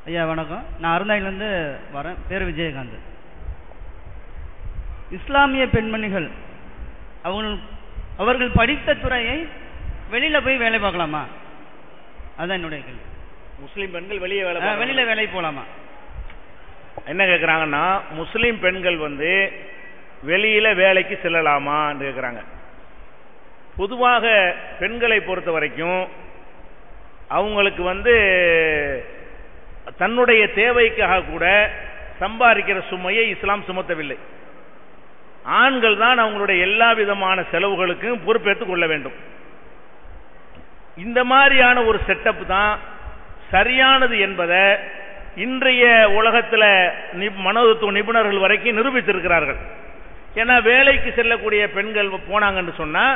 ஐயா வணக்கம். நான் அருந்தாயிலிருந்து வரேன். பேர் விஜயகாந்த். இஸ்லாமிய பெண்மணிகள் அவர்கள் படித்த துறையை வெளியில போய் வேலை பார்க்கலாமா? அதுதான் என்னுடைய கேள்வி. முஸ்லீம் பெண்கள் வெளியில வேலை போகலாமா? என்ன கேட்குறாங்கன்னா, முஸ்லீம் பெண்கள் வெளியில வேலைக்கு செல்லலாமான்னு கேட்குறாங்க. பொதுவாக பெண்களை பொறுத்த வரைக்கும் அவங்களுக்கு தன்னுடைய தேவைக்காக கூட சம்பாதிக்கிற சுமையை இஸ்லாம் சுமத்தவில்லை. ஆண்கள் தான் அவங்களுடைய எல்லா விதமான செலவுகளுக்கும் பொறுப்பேற்றுக் கொள்ள வேண்டும். இந்த மாதிரியான ஒரு செட்டப் தான் சரியானது என்பதை இன்றைய உலகத்தில் மனோதத்துவ நிபுணர்கள் வரைக்கும் நிரூபித்திருக்கிறார்கள். ஏன்னா வேலைக்கு செல்லக்கூடிய பெண்கள் போனாங்கன்னு சொன்னா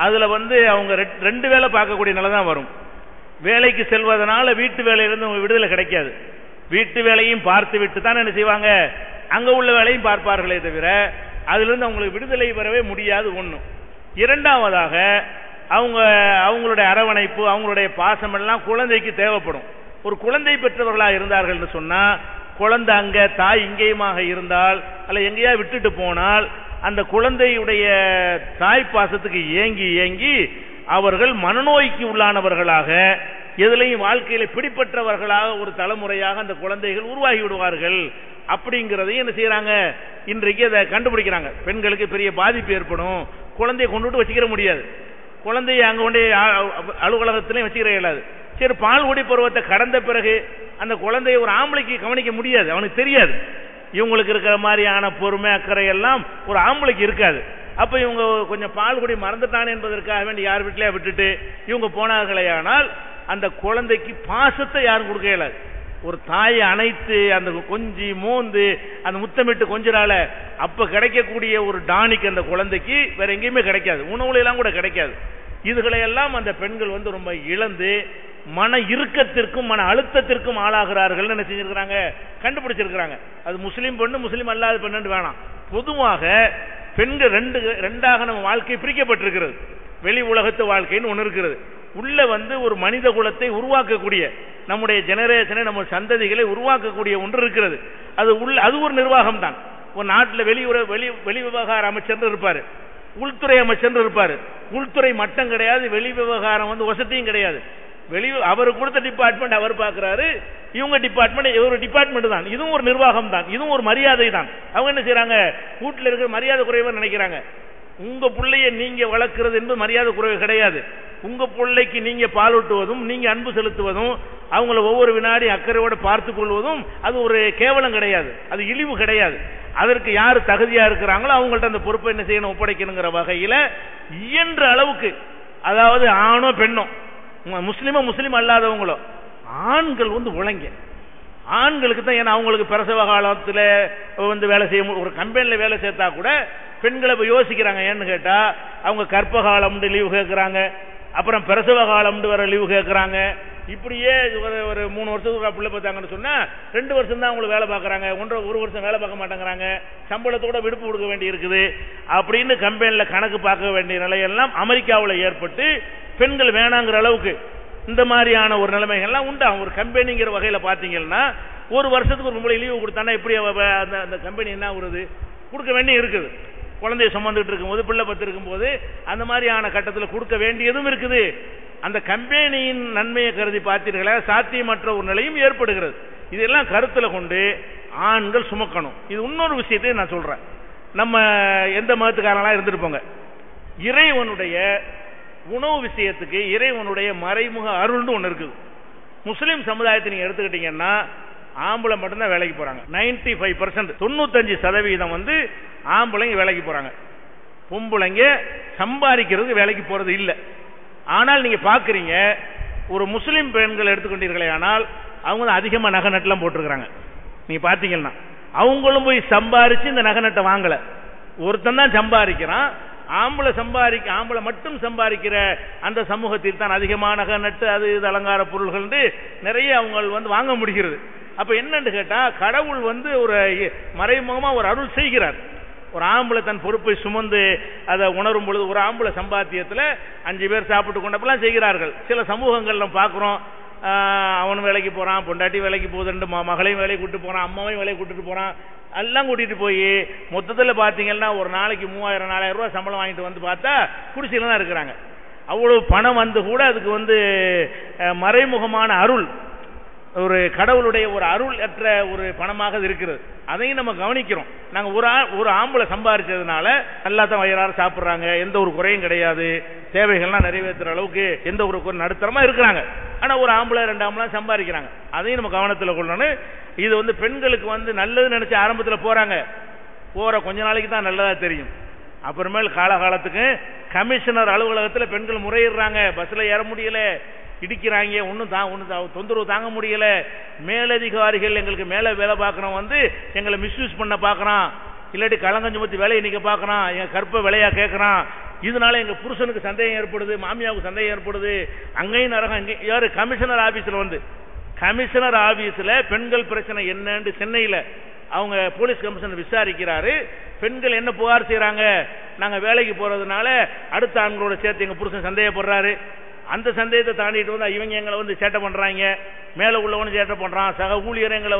அதுல அவங்க ரெண்டு வேலை பார்க்கக்கூடிய நிலை தான் வரும். வேலைக்கு செல்வதனால வீட்டு வேலையிலிருந்து உங்களுக்கு விடுதலை கிடைக்காது. வீட்டு வேலையும் பார்த்து விட்டு தான் என்ன செய்வாங்க, அங்க உள்ள வேலையும் பார்ப்பார்களே தவிர அதிலிருந்து அவங்களுக்கு விடுதலை பெறவே முடியாது. ஒண்ணு. இரண்டாவதாக அவங்களுடைய அரவணைப்பு, அவங்களுடைய பாசம் எல்லாம் குழந்தைக்கு தேவைப்படும். ஒரு குழந்தை பெற்றவர்களாக இருந்தார்கள் சொன்னா குழந்தை அங்க தாய் இங்கேயுமாக இருந்தால் அல்ல எங்கேயா விட்டுட்டு போனால் அந்த குழந்தையுடைய தாய் பாசத்துக்கு ஏங்கி ஏங்கி அவர்கள் மனநோய்க்கு உள்ளானவர்களாக, எதிலையும் வாழ்க்கையில பிடிப்பற்றவர்களாக ஒரு தலைமுறையாக அந்த குழந்தைகள் உருவாகி விடுவார்கள். அப்படிங்கிறதையும் என்ன செய்யறாங்க, இன்றைக்கு அதை கண்டுபிடிக்கிறாங்க. பெண்களுக்கு பெரிய பாதிப்பு ஏற்படும். குழந்தையை கொண்டுட்டு வச்சுக்கிற முடியாது. குழந்தையை அங்க கொண்டே அலுவலகத்திலையும் வச்சுக்கிற இயலாது. சரி, பால் குடி பருவத்தை கடந்த பிறகு அந்த குழந்தையை ஒரு ஆம்பளைக்கு கவனிக்க முடியாது, அவனுக்கு தெரியாது. இவங்களுக்கு இருக்கிற மாதிரியான பொறுமை அக்கறை எல்லாம் ஒரு ஆம்பளைக்கு இருக்காது. அப்ப இவங்க கொஞ்சம் பால் குடி மறந்துட்டானே என்பதற்காக வேண்டி யார் வீட்டிலேயே விட்டுட்டு இவங்க போனார்களே, ஆனால் அந்த குழந்தைக்கு பாசத்தை யாரும் கொடுக்க இயலாது. ஒரு தாயை அணைத்து அந்த கொஞ்சி மோந்து அந்த முத்தமிட்டு கொஞ்சனால அப்ப கிடைக்கக்கூடிய ஒரு டானிக் அந்த குழந்தைக்கு வேற எங்கேயுமே கிடைக்காது, உணவுல எல்லாம் கூட கிடைக்காது. இதுகளை எல்லாம் அந்த பெண்கள் ரொம்ப இழந்து மன இறுக்கத்திற்கும் மன அழுத்தத்திற்கும் ஆளாகிறார்கள். என்ன செஞ்சிருக்கிறாங்க, கண்டுபிடிச்சிருக்கிறாங்க. அது முஸ்லீம் பெண்ணு முஸ்லீம் அல்லாத பெண்ணு வேணாம். பொதுவாக பெண்கள் ரெண்டாக நம்ம வாழ்க்கை பிரிக்கப்பட்டிருக்கிறது. வெளி உலகத்து வாழ்க்கைன்னு ஒன்று இருக்கிறது. உள்ள ஒரு மனித குலத்தை உருவாக்கக்கூடிய நம்முடைய ஜெனரேஷனை நம்ம சந்ததிகளை உருவாக்கக்கூடிய ஒன்று இருக்கிறது. அது ஒரு நிர்வாகம் தான். ஒரு நாட்டில் வெளி விவகார அமைச்சர் இருப்பாரு, உள்துறை அமைச்சர் இருப்பாரு. உள்துறை மட்டம் கிடையாது, வெளி விவகாரம் வசதியும் கிடையாது. அவர் கொடுத்த டிபார்ட்மெண்ட் அவர் பார்க்கிறாரு, இவங்க டிபார்ட்மெண்ட் ஒரு டிபார்ட்மெண்ட் தான். இதுவும் ஒரு நிர்வாகம் தான், இதுவும் ஒரு மரியாதை தான். அவங்க என்ன செய்யறாங்க, வீட்டில் இருக்கிற மரியாதை குறைவா நினைக்கிறாங்க. உங்க பிள்ளைய நீங்க வளர்க்கிறது என்பது மரியாதை குறைவு கிடையாது. உங்க பிள்ளைக்கு நீங்க பாலூட்டுவதும் நீங்க அன்பு செலுத்துவதும் அவங்கள ஒவ்வொரு வினாடி அக்கறையோட பார்த்து கொள்வதும் அது ஒரு கேவலம் கிடையாது, அது இழிவு கிடையாது. அதற்கு யாரு தகுதியா இருக்கிறாங்களோ அவங்கள்ட்ட அந்த பொறுப்பை என்ன செய்யணும், ஒப்படைக்கணுங்கிற வகையில இயன்ற அளவுக்கு, அதாவது ஆணோ பெண்ணோ முஸ்லீம் அல்லாதவங்களோ ஆண்கள் உழைங்க. ஆண்களுக்கு தான், ஏன்னா அவங்களுக்கு பிரசவ காலத்தில் வேலை செய்ய ஒரு கம்பெனியில் வேலை சேர்த்தா கூட பெண்களை யோசிக்கிறாங்க. ஏன்னு கேட்டா அவங்க கர்ப்ப காலம் லீவு கேட்கிறாங்க, அப்புறம் பிரசவ காலம் வர லீவு கேட்கிறாங்க. இப்படியே ஒரு 3 வருஷத்துக்கு பிள்ளை பார்த்தாங்கன்னு சொன்னா 2 வருஷம் தான் அவங்களுக்கு வேலை பார்க்கறாங்க, 1 வருஷம் வேலை பார்க்க மாட்டேங்கிறாங்க, சம்பளத்தோட விடுப்பு கொடுக்க வேண்டி இருக்குது அப்படின்னு கம்பெனியில் கணக்கு பார்க்க வேண்டிய நிலையெல்லாம் அமெரிக்காவில் ஏற்பட்டு பெண்கள் வேணாங்கிற அளவுக்கு இந்த மாதிரியான ஒரு நிலைமைகள்லாம் உண்டா. ஒரு கம்பெனிங்கிற வகையில பாத்தீங்கன்னா 1 வருஷத்துக்கு ஒரு முறை லீவு கொடுத்தானா எப்படி அந்த கம்பெனி என்ன வருது, கொடுக்க வேண்டிய இருக்குது. குழந்தைய சுமந்துட்டு இருக்கும்போது பிள்ளை பத்து இருக்கும்போது அந்த மாதிரியான கட்டத்தில் கொடுக்க வேண்டியதும் இருக்குது. அந்த கம்பெனியின் நன்மையை கருதி பார்த்தீர்களா, சாத்தியமற்ற ஒரு நிலையும் ஏற்படுகிறது. இதெல்லாம் கருத்துல கொண்டு ஆண்கள் சுமக்கணும். இது இன்னொரு விஷயத்தையும் நான் சொல்றேன். நம்ம எந்த மதத்துக்காரங்களா இருந்துட்டு போங்க, இறைவனுடைய உணவு விஷயத்துக்கு இறைவனுடைய மறைமுக அருள்னு ஒன்று இருக்குது. முஸ்லீம் சமுதாயத்தை நீங்க எடுத்துக்கிட்டீங்கன்னா ஆம்பளை மட்டும்தான் வேலைக்கு போறாங்க. 95% 95% ஆம்பளைங்க வேலைக்கு போறாங்க. பொம்பளைங்க சம்பாதிக்கிறதுக்கு வேலைக்கு போறது இல்லை. ஆனால் நீங்க பாக்குறீங்க, ஒரு முஸ்லீம் பெண்கள் எடுத்துக்கொண்டீர்களே ஆனால் அவங்க அதிகமா நகை நட்டெல்லாம் போட்டிருக்கிறாங்க. நீங்க பாத்தீங்கன்னா அவங்களும் போய் சம்பாரிச்சு இந்த நகை நட்டை வாங்கல, ஒருத்தன் தான் சம்பாதிக்கிறான். ஆம்பளை மட்டும் சம்பாதிக்கிற அந்த சமூகத்தில் தான் அதிகமான நகை நட்டு அது இது அலங்கார பொருள்கள் நிறைய அவங்க வாங்க முடிகிறது. அப்ப என்னன்னு கேட்டா கடவுள் ஒரு மறைமுகமா ஒரு அருள் செய்கிறார். ஒரு ஆம்பளை தன் பொறுப்பை சுமந்து அதை உணரும் பொழுது ஒரு ஆம்பளை சம்பாத்தியத்தில் 5 பேர் சாப்பிட்டு கொண்டப்பெல்லாம் செய்கிறார்கள். சில சமூகங்கள் நம்ம பார்க்கிறோம், அவன் வேலைக்கு போகிறான், பொண்டாட்டி வேலைக்கு போகுதுன்னு மகளையும் வேலைக்கு கூப்பிட்டு போகிறான், அம்மாவையும் வேலைக்கு கூட்டிட்டு போகிறான், எல்லாம் கூட்டிகிட்டு போய் மொத்தத்தில் பார்த்தீங்கன்னா ஒரு நாளைக்கு 3000-4000 ரூபா சம்பளம் வாங்கிட்டு வந்து பார்த்தா குடிசையில் தான் இருக்கிறாங்க. அவ்வளவு பணம் வந்து கூட அதுக்கு மறைமுகமான அருள், ஒரு கடவுளுடைய ஒரு அருள் அற்ற ஒரு பணமாக இருக்கிறது. அதையும் நம்ம கவனிக்கிறோம். நாங்கள் ஒரு ஆம்பளை சம்பாதிச்சதுனால நல்லா தான் வயிறார சாப்பிட்றாங்க, எந்த ஒரு குறையும் கிடையாது, தேவைகள்லாம் நிறைவேற்றுற அளவுக்கு எந்த ஒரு நடுத்தரமா இருக்கிறாங்க. ஆனால் ஒரு ஆம்பளை 2 ஆம்பளை சம்பாதிக்கிறாங்க. அதையும் நம்ம கவனத்தில் கொள்ளணும். இது பெண்களுக்கு நல்லது நினைச்சு ஆரம்பத்தில் போறாங்க, போற கொஞ்ச நாளைக்கு தான் நல்லதா தெரியும். அப்புறமேல் காலகாலத்துக்கு கமிஷனர் அலுவலகத்தில் பெண்கள் முறையிடுறாங்க, பஸ்ல ஏற முடியல, இடிக்கிறாங்க, ஒன்றும் தொந்தரவு தாங்க முடியல, மேலதிகாரிகள் எங்களுக்கு மேலே வேலை பார்க்கறோம் எங்களை மிஸ்யூஸ் பண்ண பார்க்கறான், இல்லாட்டி களங்கம் சுமத்தி வேலையை நிற்க பார்க்கறான், எங்க கற்ப விலையா கேட்கறான். இதனால எங்க புருஷனுக்கு சந்தேகம் ஏற்படுது, மாமியாவுக்கு சந்தேகம் ஏற்படுது. அங்கேயும் நரகம். யாரு? கமிஷனர் ஆபீஸ்ல கமிஷனர் ஆபீஸ்ல பெண்கள் பிரச்சனை என்னன்னு சென்னையில் அவங்க போலீஸ் கமிஷனர் விசாரிக்கிறாரு. பெண்கள் என்ன புகார் செய்யறாங்க? நாங்க வேலைக்கு போறதுனால அடுத்த ஆண்களோட சேர்த்து எங்க புருஷன் சந்தேகப்படுறாரு. அந்த சந்தேகத்தை தாண்டிட்டு இவங்க எங்களை சேட்டை பண்றாங்க, மேல உள்ளவனு சேட்டை பண்றான், சக ஊழியர் எங்களை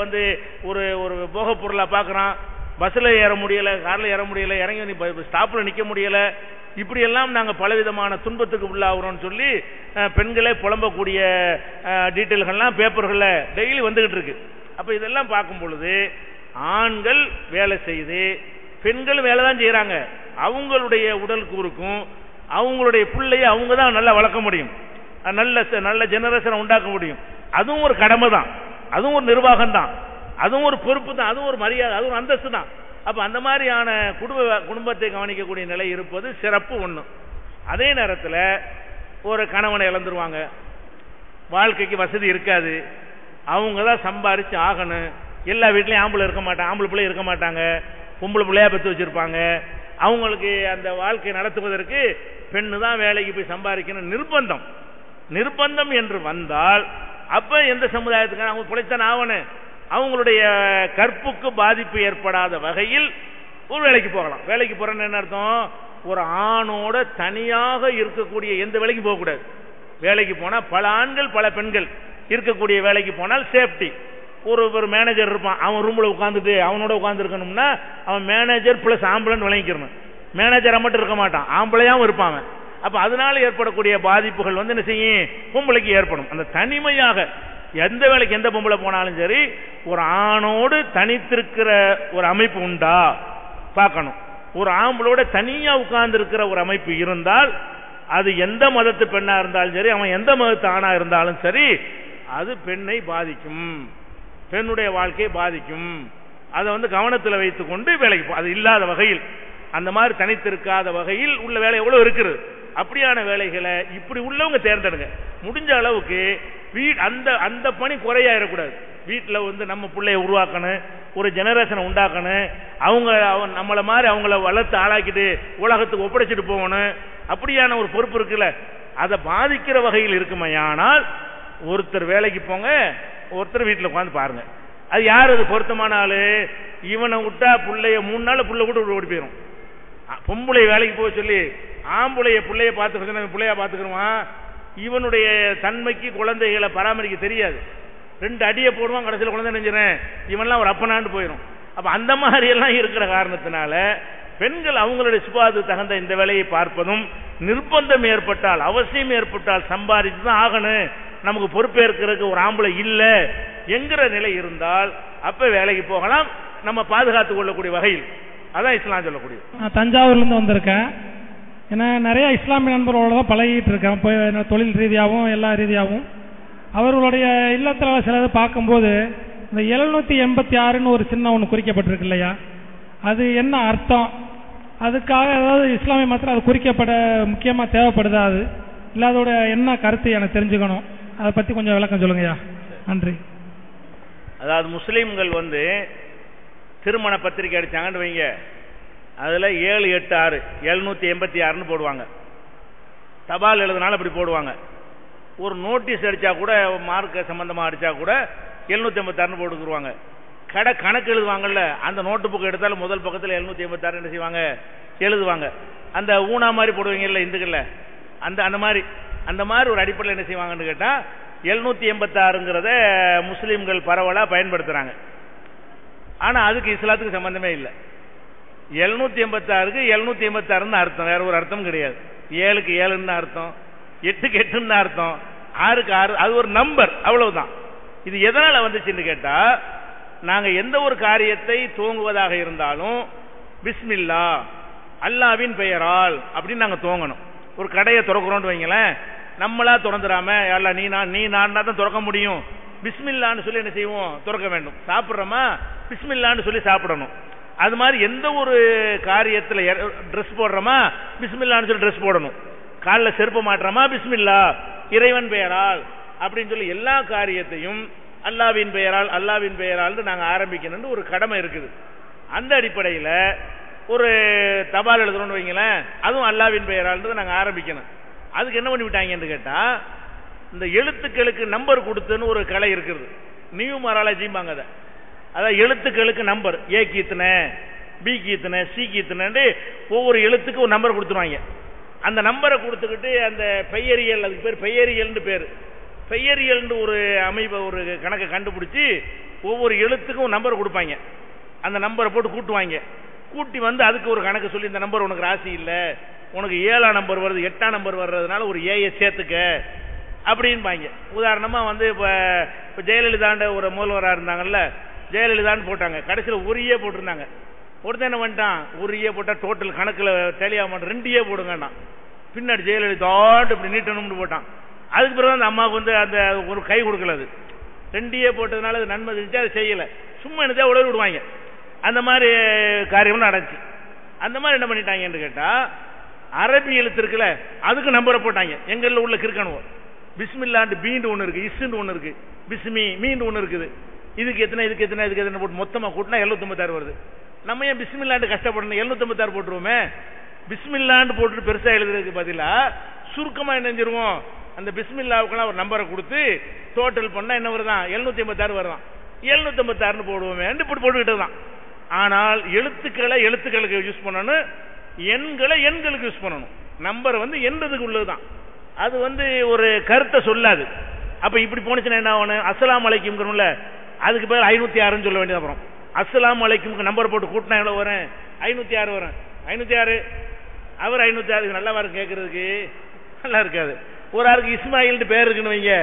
ஒரு போக பொருளா பாக்குறான், பஸ்ல ஏற முடியல, கார்ல ஏற முடியல, இறங்கி ஸ்டாப்ல நிக்க முடியல, இப்படி எல்லாம் நாங்க பலவிதமான துன்பத்துக்கு உள்ளாகிறோம் சொல்லி பெண்களே புலம்பக்கூடிய டீட்டெயில்கள்லாம் பேப்பர்கள்ல டெய்லி வந்துகிட்டு இருக்கு. அப்ப இதெல்லாம் பார்க்கும் பொழுது ஆண்கள் வேலை செய்து பெண்கள் வேலை தான் செய்யறாங்க. அவங்களுடைய உடல் கூறுக்கும் அவங்களுடைய பிள்ளையை அவங்க தான் நல்லா வளர்க்க முடியும், நல்ல ஜெனரேஷனை உண்டாக்க முடியும். அதுவும் ஒரு கடமை தான், அதுவும் ஒரு நிர்வாகம் தான், அதுவும் ஒரு பொறுப்பு தான், அதுவும் ஒரு மரியாதை, அதுவும் ஒரு அந்தஸ்து தான். அப்ப அந்த மாதிரியான குடும்பத்தை கவனிக்கக்கூடிய நிலை இருப்பது சிறப்பு ஒண்ணு. அதே நேரத்தில் ஒரு கணவனை இழந்துருவாங்க, வாழ்க்கைக்கு வசதி இருக்காது, அவங்க தான் சம்பாரிச்சு ஆகணும். எல்லா வீட்லயும் ஆம்பளை பிள்ளை இருக்க மாட்டாங்க, பொம்பளை பிள்ளையா பெற்று வச்சிருப்பாங்க. அவங்களுக்கு அந்த வாழ்க்கை நடத்துவதற்கு பெண்ணு தான் வேலைக்கு போய் சம்பாதிக்கணும் நிர்பந்தம் என்று வந்தால் அப்ப எந்த சமுதாயத்துக்கு அவங்க பிழைத்தான் ஆகணும். அவங்களுடைய கற்புக்கு பாதிப்பு ஏற்படாத வகையில் ஒரு வேலைக்கு போகலாம். வேலைக்கு போறேன்னு என்ன அர்த்தம்? ஒரு ஆணோட தனியாக இருக்கக்கூடிய எந்த வேலைக்கு போகக்கூடாது. வேலைக்கு போனா பல ஆண்கள் பல பெண்கள் இருக்கக்கூடிய வேலைக்கு போனால் சேஃப்டி. ஒரு மேனேஜர் இருப்பான், அவன் ரூம்ல உட்காந்துட்டு அவனோட உட்கார்ந்து இருக்கணும்னா அவன் மேனேஜர் பிளஸ் ஆம்பளைன்னு விளங்கிக்கணும். மேனேஜரை மட்டும் இருக்க மாட்டான், ஆம்பளையாவும் இருப்பாங்க. அப்ப அதனால ஏற்படக்கூடிய பாதிப்புகள் என்ன செய்யும்? பொம்பளைக்கு ஏற்படும். அந்த தனிமையாக எந்த வேலைக்கு எந்த பொம்பளை போனாலும் சரி ஒரு ஆணோடு தனித்திருக்கிற ஒரு அமைப்பு உண்டா பார்க்கணும். ஒரு ஆம்பளோட தனியா உட்கார்ந்து இருக்கிற ஒரு அமைப்பு இருந்தால் அது எந்த மதத்து பெண்ணா இருந்தாலும் சரி, அவன் எந்த மதத்து ஆணா இருந்தாலும் சரி, அது பெண்ணை பாதிக்கும், பெண்ணுடைய வாழ்க்கையை பாதிக்கும். அதை கவனத்தில் வைத்துக் கொண்டு வேலைக்கு அது இல்லாத வகையில், அந்த மாதிரி தனித்திருக்காத வகையில் உள்ள வேலை எவ்வளவு இருக்குது, அப்படியான வேலைகளை இப்படி உள்ளவங்க தேர்ந்தெடுங்க. முடிஞ்ச அளவுக்கு அந்த பணி குறையாயிடக்கூடாது. வீட்டில் நம்ம பிள்ளைய உருவாக்கணும், ஒரு ஜெனரேஷனை உண்டாக்கணும், அவங்க நம்மளை மாதிரி அவங்கள வளர்த்து ஆளாக்கிட்டு உலகத்துக்கு ஒப்படைச்சிட்டு போகணும். அப்படியான ஒரு பொறுப்பு இருக்குல்ல, அதை பாதிக்கிற வகையில் இருக்குமையானால் ஒருத்தர் வேலைக்கு போங்க, ஒருத்தர் வீட்டில் உட்காந்து பாருங்க. அது யார் அது பொருத்தமான ஆளு? இவனை விட்டா பிள்ளைய 3 நாள் புள்ள கூட ஓடி போயிடும். பொம்பளை வேலைக்கு போக சொல்லி ஆம்பளைய பிள்ளைய பார்த்துக்க பிள்ளையா பார்த்துக்கிறோம். இவனுடைய தன்மைக்கு குழந்தைகளை பராமரிக்க தெரியாது, 2 அடியை போடுவான், கடைசியில் குழந்தை நினைஞ்சிடறேன், இவன்லாம் ஒரு அப்பனாண்டு போயிடும். அப்ப அந்த மாதிரி எல்லாம் இருக்கிற காரணத்தினால பெண்கள் அவங்களுடைய சுபாது தகுந்த இந்த வேலையை பார்ப்பதும், நிர்பந்தம் ஏற்பட்டால் அவசியம் ஏற்பட்டால் சம்பாதித்து தான் ஆகணும், நமக்கு பொறுப்பேற்கிறதுக்கு ஒரு ஆம்பளை இல்லை என்கிற நிலை இருந்தால் அப்ப வேலைக்கு போகலாம், நம்ம பாதுகாத்துக் கொள்ளக்கூடிய வகையில். அதான் இஸ்லாம் சொல்லக்கூடிய. நான் தஞ்சாவூர்ல இருந்து வந்திருக்கேன். ஏன்னா நிறைய இஸ்லாமிய நண்பர்களோட தான் பழகிட்டு இருக்கேன், தொழில் ரீதியாகவும் எல்லா ரீதியாகவும். அவர்களுடைய இல்லத்தில் சிலது பார்க்கும்போது இந்த 786ன்னு ஒரு சின்ன ஒன்று குறிக்கப்பட்டிருக்கு இல்லையா, அது என்ன அர்த்தம்? அதுக்காக ஏதாவது இஸ்லாமிய மதத்தில் அது குறிக்கப்பட முக்கியமாக தேவைப்படுதா? அது இல்லை, அதோட என்ன கருத்து எனக்கு தெரிஞ்சுக்கணும், அதை பற்றி கொஞ்சம் விளக்கம் சொல்லுங்கய்யா. நன்றி. அதாவது முஸ்லீம்கள் திருமண பத்திரிகை அடிச்சாங்கன்னு வைங்க, அதுல 786 786ன்னு போடுவாங்க. தபால் எழுதுனாலும் அப்படி போடுவாங்க. ஒரு நோட்டீஸ் அடிச்சா கூட, மார்க்க சம்பந்தமா அடிச்சா கூட 786ன்னு போட்டுக்குருவாங்க. கடை கணக்கு எழுதுவாங்கல்ல, அந்த நோட்டு புக் எடுத்தாலும் முதல் பக்கத்தில் 786 என்ன செய்வாங்க, எழுதுவாங்க. அந்த ஊனா மாதிரி போடுவீங்கல்ல இந்துக்கள்ல, அந்த மாதிரி ஒரு அடிப்படையில் என்ன செய்வாங்கன்னு கேட்டா 786ங்கிறத முஸ்லீம்கள் பரவலாக பயன்படுத்துகிறாங்க. ஆனால் அதுக்கு இஸ்லாத்துக்கு சம்பந்தமே இல்லை. 786க்கு 786 அர்த்தம், வேற ஒரு அர்த்தம் கிடையாது. 7க்கு 7ன்னு அர்த்தம், 8க்கு 8ன்னு அர்த்தம், 6க்கு 6, அது ஒரு நம்பர், அவ்வளவுதான். இது எதனால வந்துச்சுன்னு கேட்டா, நாங்க எந்த ஒரு காரியத்தை துவங்குவதாக இருந்தாலும் பிஸ்மில்லா அல்லாவின் பெயரால் அப்படின்னு நாங்க துவங்கணும். ஒரு கடையை திறக்கிறோம்னு வைங்களேன், நம்மளா திறந்துடாம அல்ல நீ நான் தான் திறக்க முடியும், பிஸ்மில்லான்னு சொல்லி என்ன செய்வோம், திறக்க வேண்டும். சாப்பிட்றோமா, பிஸ்மில்லான்னு சொல்லி சாப்பிடணும். அது மாதிரி எந்த ஒரு காரியத்தில் ட்ரெஸ் போடுறோமா, பிஸ்மில்லான்னு சொல்லி ட்ரெஸ் போடணும். காலில் செருப்பு மாட்டுறோமா, பிஸ்மில்லா இறைவன் பெயரால் அப்படின்னு சொல்லி எல்லா காரியத்தையும் அல்லாவின் பெயரால் நாங்கள் ஆரம்பிக்கணும்னு ஒரு கடமை இருக்குது. அந்த அடிப்படையில் ஒரு தபால் எழுதுறோம்னு வைங்களேன், அதுவும் அல்லாவின் பெயரால் நாங்கள் ஆரம்பிக்கணும். அதுக்கு என்ன பண்ணி விட்டாங்கன்னு கேட்டால், இந்த எழுத்துக்களுக்கு நம்பர் கொடுத்துன்னு ஒரு கலை இருக்குது, நியூமராலஜிம்பாங்க. அதாவது எழுத்துக்களுக்கு நம்பர், ஏக்கு இத்தனை, பிக்கு இத்தனை, சிக்கு இத்தனை, ஒவ்வொரு எழுத்துக்கு ஒரு நம்பர் கொடுத்துருவாங்க. அந்த நம்பரை கொடுத்துக்கிட்டு அந்த பெயரியல், அதுக்கு பேர் பெயரியல்னு பேர், பெயரியல்னு ஒரு அமைப்பை ஒரு கணக்கை கண்டுபிடிச்சி ஒவ்வொரு எழுத்துக்கும் ஒரு நம்பர் கொடுப்பாங்க. அந்த நம்பரை போட்டு கூட்டுவாங்க. கூட்டி வந்து அதுக்கு ஒரு கணக்கு சொல்லி, இந்த நம்பர் உனக்கு ராசி இல்லை, உனக்கு 7ஆம் நம்பர் வருது, 8ஆம் நம்பர் வர்றதுனால ஒரு ஏயை சேர்த்துக்க அப்படின்பாங்க. உதாரணமாக வந்து இப்போ ஜெயலலிதாண்ட ஒரு முதல்வராக இருந்தாங்கல்ல, ஜெயலலிதான்னு போட்டாங்க, கடைசியில் ஒரு ஏ போட்டிருந்தாங்க. ஒருத்தன் என்ன பண்ணிட்டான், ஒரு ஏ போட்டால் டோட்டல் கணக்கில் டெலி ஆக மாட்டோம், 2 ஏ போடுங்கண்ணா. பின்னாடி ஜெயலலிதாட்டு இப்படி நீட்டணும்னு போட்டான். அதுக்கு பிறகு அந்த அம்மாவுக்கு வந்து அந்த ஒரு கை கொடுக்கல, அது 2 ஏ போட்டதுனால அது நன்மை செஞ்சு அதை செய்யலை, சும்மா என்னதே உடல் விடுவாங்க. அந்த மாதிரி காரியம் நடந்துச்சு. அந்த மாதிரி என்ன பண்ணிட்டாங்கன்னு கேட்டால், அரபி எழுத்து இருக்குல்ல, அதுக்கு நம்பரை போட்டாங்க. எங்களில் உள்ள கிறுக்கணும், பிஸ்மில்லாண்டு பீண்டு ஒன்று இருக்குது, இஸ்ன்னு ஒன்று இருக்குது, பிஸ்மி மீண்டு ஒன்று இருக்குது, இதுக்கு எத்தனை இதுக்கு எத்தனை இதுக்கு எத்தனை போட்டு மொத்தமாக கூட்டினா 756 வருது. நம்ம ஏன் பிஸ்மில்லாண்டு கஷ்டப்படணும், 756 போட்டுருவோமே. பிஸ்மில்லாண்டு போட்டுட்டு பெருசாக எழுதுறதுக்கு பதிலாக சுருக்கமாக என்ன செஞ்சிருவோம், அந்த பிஸ்மில்லாவுக்கெல்லாம் ஒரு நம்பரை கொடுத்து டோட்டல் பண்ணால் என்ன வருதான், 756 வருதான். 756 போடுவோமே இப்படி போட்டுக்கிட்டு தான். ஆனால் எழுத்துக்களுக்கு யூஸ் பண்ணணும், எண்களுக்கு யூஸ் பண்ணணும். நம்பர் வந்து எண்றதுக்கு உள்ளதுதான், அது வந்து ஒரு கருத்தை சொல்லாது. அப்ப இப்படி போனுச்சுன்னா என்ன ஆகணும், அஸ்ஸலாமு அலைக்கும்ங்கறோம்ல, அதுக்கு பேர் 506 சொல்ல வேண்டியது. அப்புறம் அஸ்ஸலாமு அலைக்கும் நம்பர் போட்டு கூட்டினா எவ்வளவு வரும், 506 வரும். 506 அவர் 506 நல்லா வரும், கேட்கறதுக்கு நல்லா இருக்காது. ஒரு ஆளுக்கு இஸ்மாயில் பேர் இருக்குன்னு வைங்க,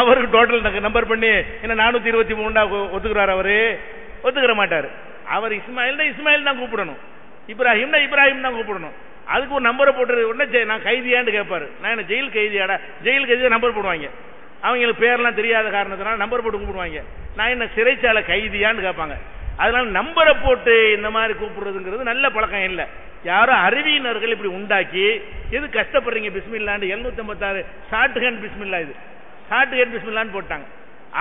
அவருக்கு டோட்டல் நம்பர் பண்ணி என்ன 423 ஒத்துக்கிறார், அவரு ஒத்துக்கிற மாட்டாரு. அவர் இஸ்மாயில் தான் கூப்பிடணும், இப்ராஹிம் தான் கூப்பிடணும். அதுக்கு ஒரு நம்பரை போட்டு உடனே நான் கைதியான்னு கேட்பாரு. நான் என்ன ஜெயில் கைதியாடா, ஜெயில் கைதியா நம்பர் போடுவாங்க. அவங்களுக்கு பேர்லாம் தெரியாத காரணத்தினால நம்பர் போட்டு கூப்பிடுவாங்க. நான் என்ன சிறைச்சாலை கைதியான்னு கேட்பாங்க. அதனால நம்பரை போட்டு இந்த மாதிரி கூப்பிடுறதுங்கிறது நல்ல பழக்கம் இல்லை. யாரோ அறிவியினர்கள் இப்படி உண்டாக்கி, எது கஷ்டப்படுறீங்க, பிஸ்மில்லான்னு 756 ஷார்ட் ஹேண்ட் பிஸ்மில்லா, இது ஷார்ட் ஹேண்ட் பிஸ்மில்லான்னு போட்டாங்க.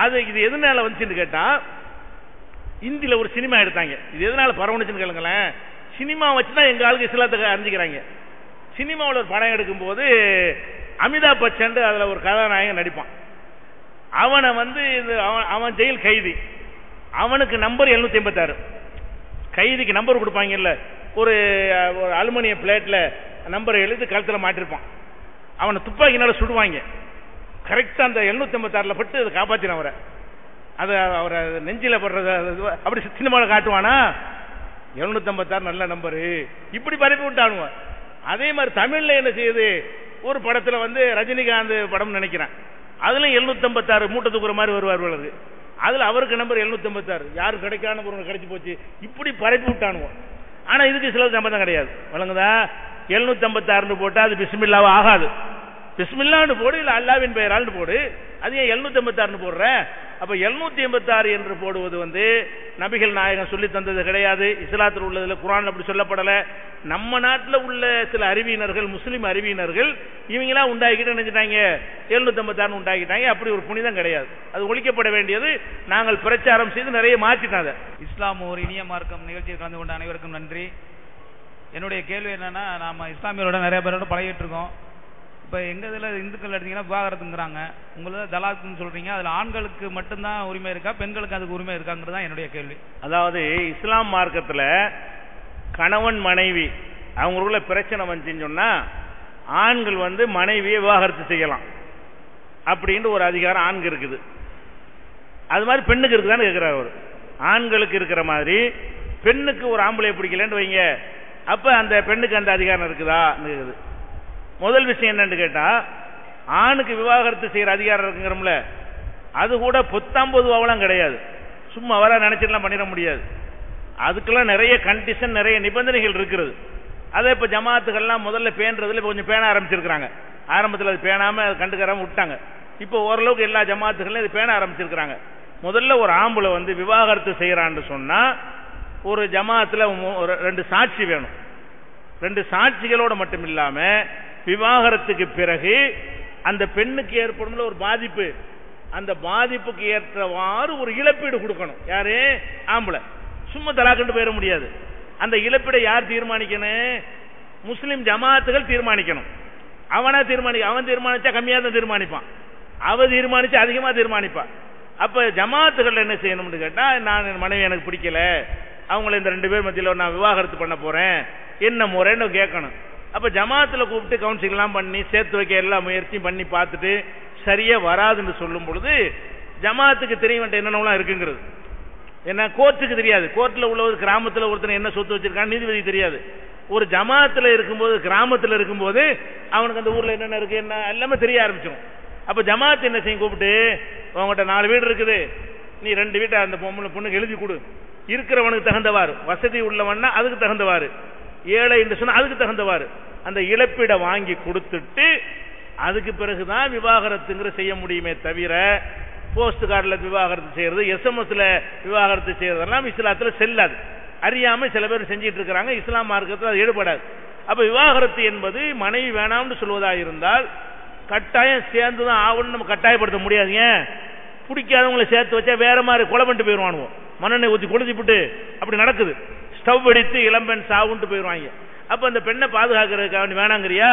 அது இது எதனால வந்துச்சுன்னு கேட்டா, இந்தியில ஒரு சினிமா எடுத்தாங்க. இது எதனால பரவணுச்சுன்னு கேளுங்களேன். சினிமா வச்சுதான் எங்க ஆளுக்கு இஸ்லாத்தை அறிஞ்சிக்கிறாங்க. சினிமாவில் ஒரு படம் எடுக்கும் போது அமிதாப் பச்சன் அதுல ஒரு கதாநாயகன் நடிப்பான். அவனை வந்து அவன் ஜெயில் கைதி, அவனுக்கு நம்பர் 756. கைதிக்கு நம்பர் கொடுப்பாங்கல்ல, ஒரு அலுமினிய பிளேட்ல நம்பர் எழுதி கழுத்துல மாட்டிருப்பான். அவனை துப்பாக்கினால சுடுவாங்க. கரெக்டா அந்த 756 பட்டு அதை காப்பாத்தின அவரை. அது அவரை நெஞ்சில படுறது அப்படி சினிமாவில் காட்டுவானா, 756 நல்ல நம்பரு, இப்படி பரப்பி விட்டானுவ. அதே மாதிரி தமிழ்ல என்ன செய்யுது, ஒரு படத்துல வந்து ரஜினிகாந்த் படம் நினைக்கிறேன், அதுல 756 மூட்டை தூக்குற மாதிரி வருவார்கள். அதுல அவருக்கு நம்பர் 756, யாரு கிடைக்கான பொருள் கிடைச்சு போச்சு, இப்படி பரப்பி விட்டானுவோம். ஆனா இதுக்கு சில சம்பந்தம் கிடையாது, வழங்குதா. 756 போட்டா அது பிஸ்மில்லாவா ஆகாது. பிஸ்மில்லான்னு போடு, இல்ல அல்லாவின் பெயரால் போடு. அது ஏன் 756 போடுற? அப்ப 756 என்று போடுவது வந்து நபிகள் நாயகம் சொல்லி தந்தது கிடையாது. இஸ்லாத்தில் உள்ளதுல குர்ஆன்ல அப்படி சொல்லப்படல. நம்ம நாட்டில் உள்ள சில அறிவியினர்கள், முஸ்லிம் அறிவியினர்கள் இவங்களா உண்டாக்கிட்டு நினைச்சிட்டாங்க 756 உண்டாக்கிட்டாங்க. அப்படி ஒரு புனிதம் கிடையாது, அது ஒழிக்கப்பட வேண்டியது. நாங்கள் பிரச்சாரம் செய்து நிறைய மாற்றிட்டாங்க. இஸ்லாம் ஒரு இனிய மார்க்கம் நிகழ்ச்சியில் கலந்து கொண்ட அனைவருக்கும் நன்றி. என்னுடைய கேள்வி என்னன்னா, நாம இஸ்லாமியரோட நிறைய பேரோட பழகிட்டு இருக்கோம். இப்போ எங்கள் இதில் இந்துக்கள் எடுத்தீங்கன்னா விவாகரத்துங்கிறாங்க, உங்களது தலாக்குன்னு சொல்கிறீங்க. அதில் ஆண்களுக்கு மட்டும்தான் உரிமை இருக்கா, பெண்களுக்கு அதுக்கு உரிமை இருக்காங்கிறது தான் என்னுடைய கேள்வி. அதாவது இஸ்லாம் மார்க்கத்தில் கணவன் மனைவி அவங்களுக்குள்ள பிரச்சனை வந்துச்சுன்னு சொன்னால், ஆண்கள் வந்து மனைவியை விவாகரத்து செய்யலாம். அப்படின்னு ஒரு அதிகாரம் ஆண்களுக்கு இருக்குது. அது மாதிரி பெண்ணுக்கு இருக்குதான்னு கேட்கிறார் அவர். ஆண்களுக்கு இருக்கிற மாதிரி பெண்ணுக்கு ஒரு ஆம்பளை பிடிக்கலன்னு வைங்க, அப்ப அந்த பெண்ணுக்கு அந்த அதிகாரம் இருக்குதா? முதல் விஷயம் என்னன்னு கேட்டா, ஆணுக்கு விவாகரத்து செய்யற அதிகாரம் இருக்குங்கிறோம்ல, அது கூட பொத்தாம்பதுவாவெல்லாம் கிடையாது. சும்மா வர நினைச்சிடலாம் பண்ணிட முடியாது. அதுக்கெல்லாம் நிறைய கண்டிஷன், நிறைய நிபந்தனைகள் இருக்கிறது. அதை இப்ப ஜமாத்துகள்லாம் முதல்ல பேணுறதுல கொஞ்சம் பேண ஆரம்பிச்சிருக்கிறாங்க. ஆரம்பத்தில் அது பேணாம கண்டுக்காம விட்டாங்க. இப்போ ஓரளவுக்கு எல்லா ஜமாத்துகளும் இது பேண ஆரம்பிச்சிருக்கிறாங்க. முதல்ல ஒரு ஆம்பளை வந்து விவாகரத்து செய்யறான்னு சொன்னா ஒரு ஜமாத்துல 2 சாட்சி வேணும். 2 சாட்சிகளோட மட்டும் இல்லாம விவாகரத்துக்கு பிறகு அந்த பெண்ணுக்கு ஏற்படும் ஒரு பாதிப்பு, அந்த பாதிப்புக்கு ஏற்றவாறு ஒரு இழப்பீடு கொடுக்கணும். யாரு? ஆம்பளை. சும்மா தலாக்கண்டு போயிட முடியாது. அந்த இழப்பீடை யார் தீர்மானிக்கணும்? முஸ்லிம் ஜமாத்துகள் தீர்மானிக்கணும். அவனா அவன் தீர்மானிச்சா கம்மியா தான் தீர்மானிப்பான், அவ தீர்மானிச்சு அதிகமா தீர்மானிப்பான். அப்ப ஜமாத்துகள் என்ன செய்யணும்னு கேட்டா, நான் என் மனைவி எனக்கு பிடிக்கல, அவங்கள இந்த 2 பேர் மத்தியில் நான் விவாகரத்து பண்ண போறேன், என்ன முறைன்னு கேட்கணும். அப்ப ஜமாத்துல கூப்பிட்டு கவுன்சிலிங் எல்லாம் பண்ணி சேர்த்து வைக்க எல்லா முயற்சியும் பண்ணி பார்த்துட்டு சரியா வராதுன்னு சொல்லும் பொழுது ஜமாத்துக்கு தெரிய வேண்டிய என்னென்னலாம் இருக்குங்கிறது. ஏன்னா கோர்ட்டுக்கு தெரியாது. கோர்ட்ல உள்ள ஒரு கிராமத்துல ஒருத்தர் என்ன சொத்து வச்சிருக்கான்னு நீதிபதி தெரியாது. ஒரு ஜமாத்துல இருக்கும்போது, கிராமத்துல இருக்கும்போது அவனுக்கு அந்த ஊர்ல என்னென்ன இருக்கு என்ன எல்லாமே தெரிய ஆரம்பிச்சிடும். அப்ப ஜமாத் என்ன செய்யும், கூப்பிட்டு உங்ககிட்ட 4 வீடு இருக்குது, நீ 2 வீட்டை அந்த பொண்ணுக்கு எழுதி கொடு, இருக்கிறவனுக்கு தகுந்தவாறு, வசதி உள்ளவன்னா அதுக்கு தகுந்தவாறு, ஏழை என்று சொன்னா அதுக்கு தகுந்தவாறு அந்த இழப்பீட வாங்கி கொடுத்துட்டு அதுக்கு பிறகுதான் விவாகரத்துங்கிற செய்ய முடியுமே தவிர போஸ்ட் கார்டில் விவாகரத்து செய்யறது, எஸ்எம்எஸ்ல விவாகரத்து செய்யறதெல்லாம் இஸ்லாத்துல செல்லாது. அறியாம சில பேர் செஞ்சிட்டு இருக்கிறாங்க. இஸ்லாம் மார்க்கத்தில் அது ஈடுபடாது. அப்ப விவாகரத்து என்பது மனைவி வேணாம்னு சொல்வதா இருந்தால் கட்டாயம் சேர்ந்துதான் ஆகணும்னு நம்ம கட்டாயப்படுத்த முடியாதுங்க. பிடிக்காதவங்களை சேர்த்து வச்சா வேற மாதிரி கொலை பண்ணிட்டு போயிடுவானுவோம். மண்ணெண்ணெய் ஊற்றி கொளுத்திவிட்டு அப்படி நடக்குது. ஸ்டவ் அடித்து இளம்பெண் சாவுன்ட்டு போயிடுவாங்க. அப்ப அந்த பெண்ணை பாதுகாக்கிறதுக்காக வேணாங்கிறியா,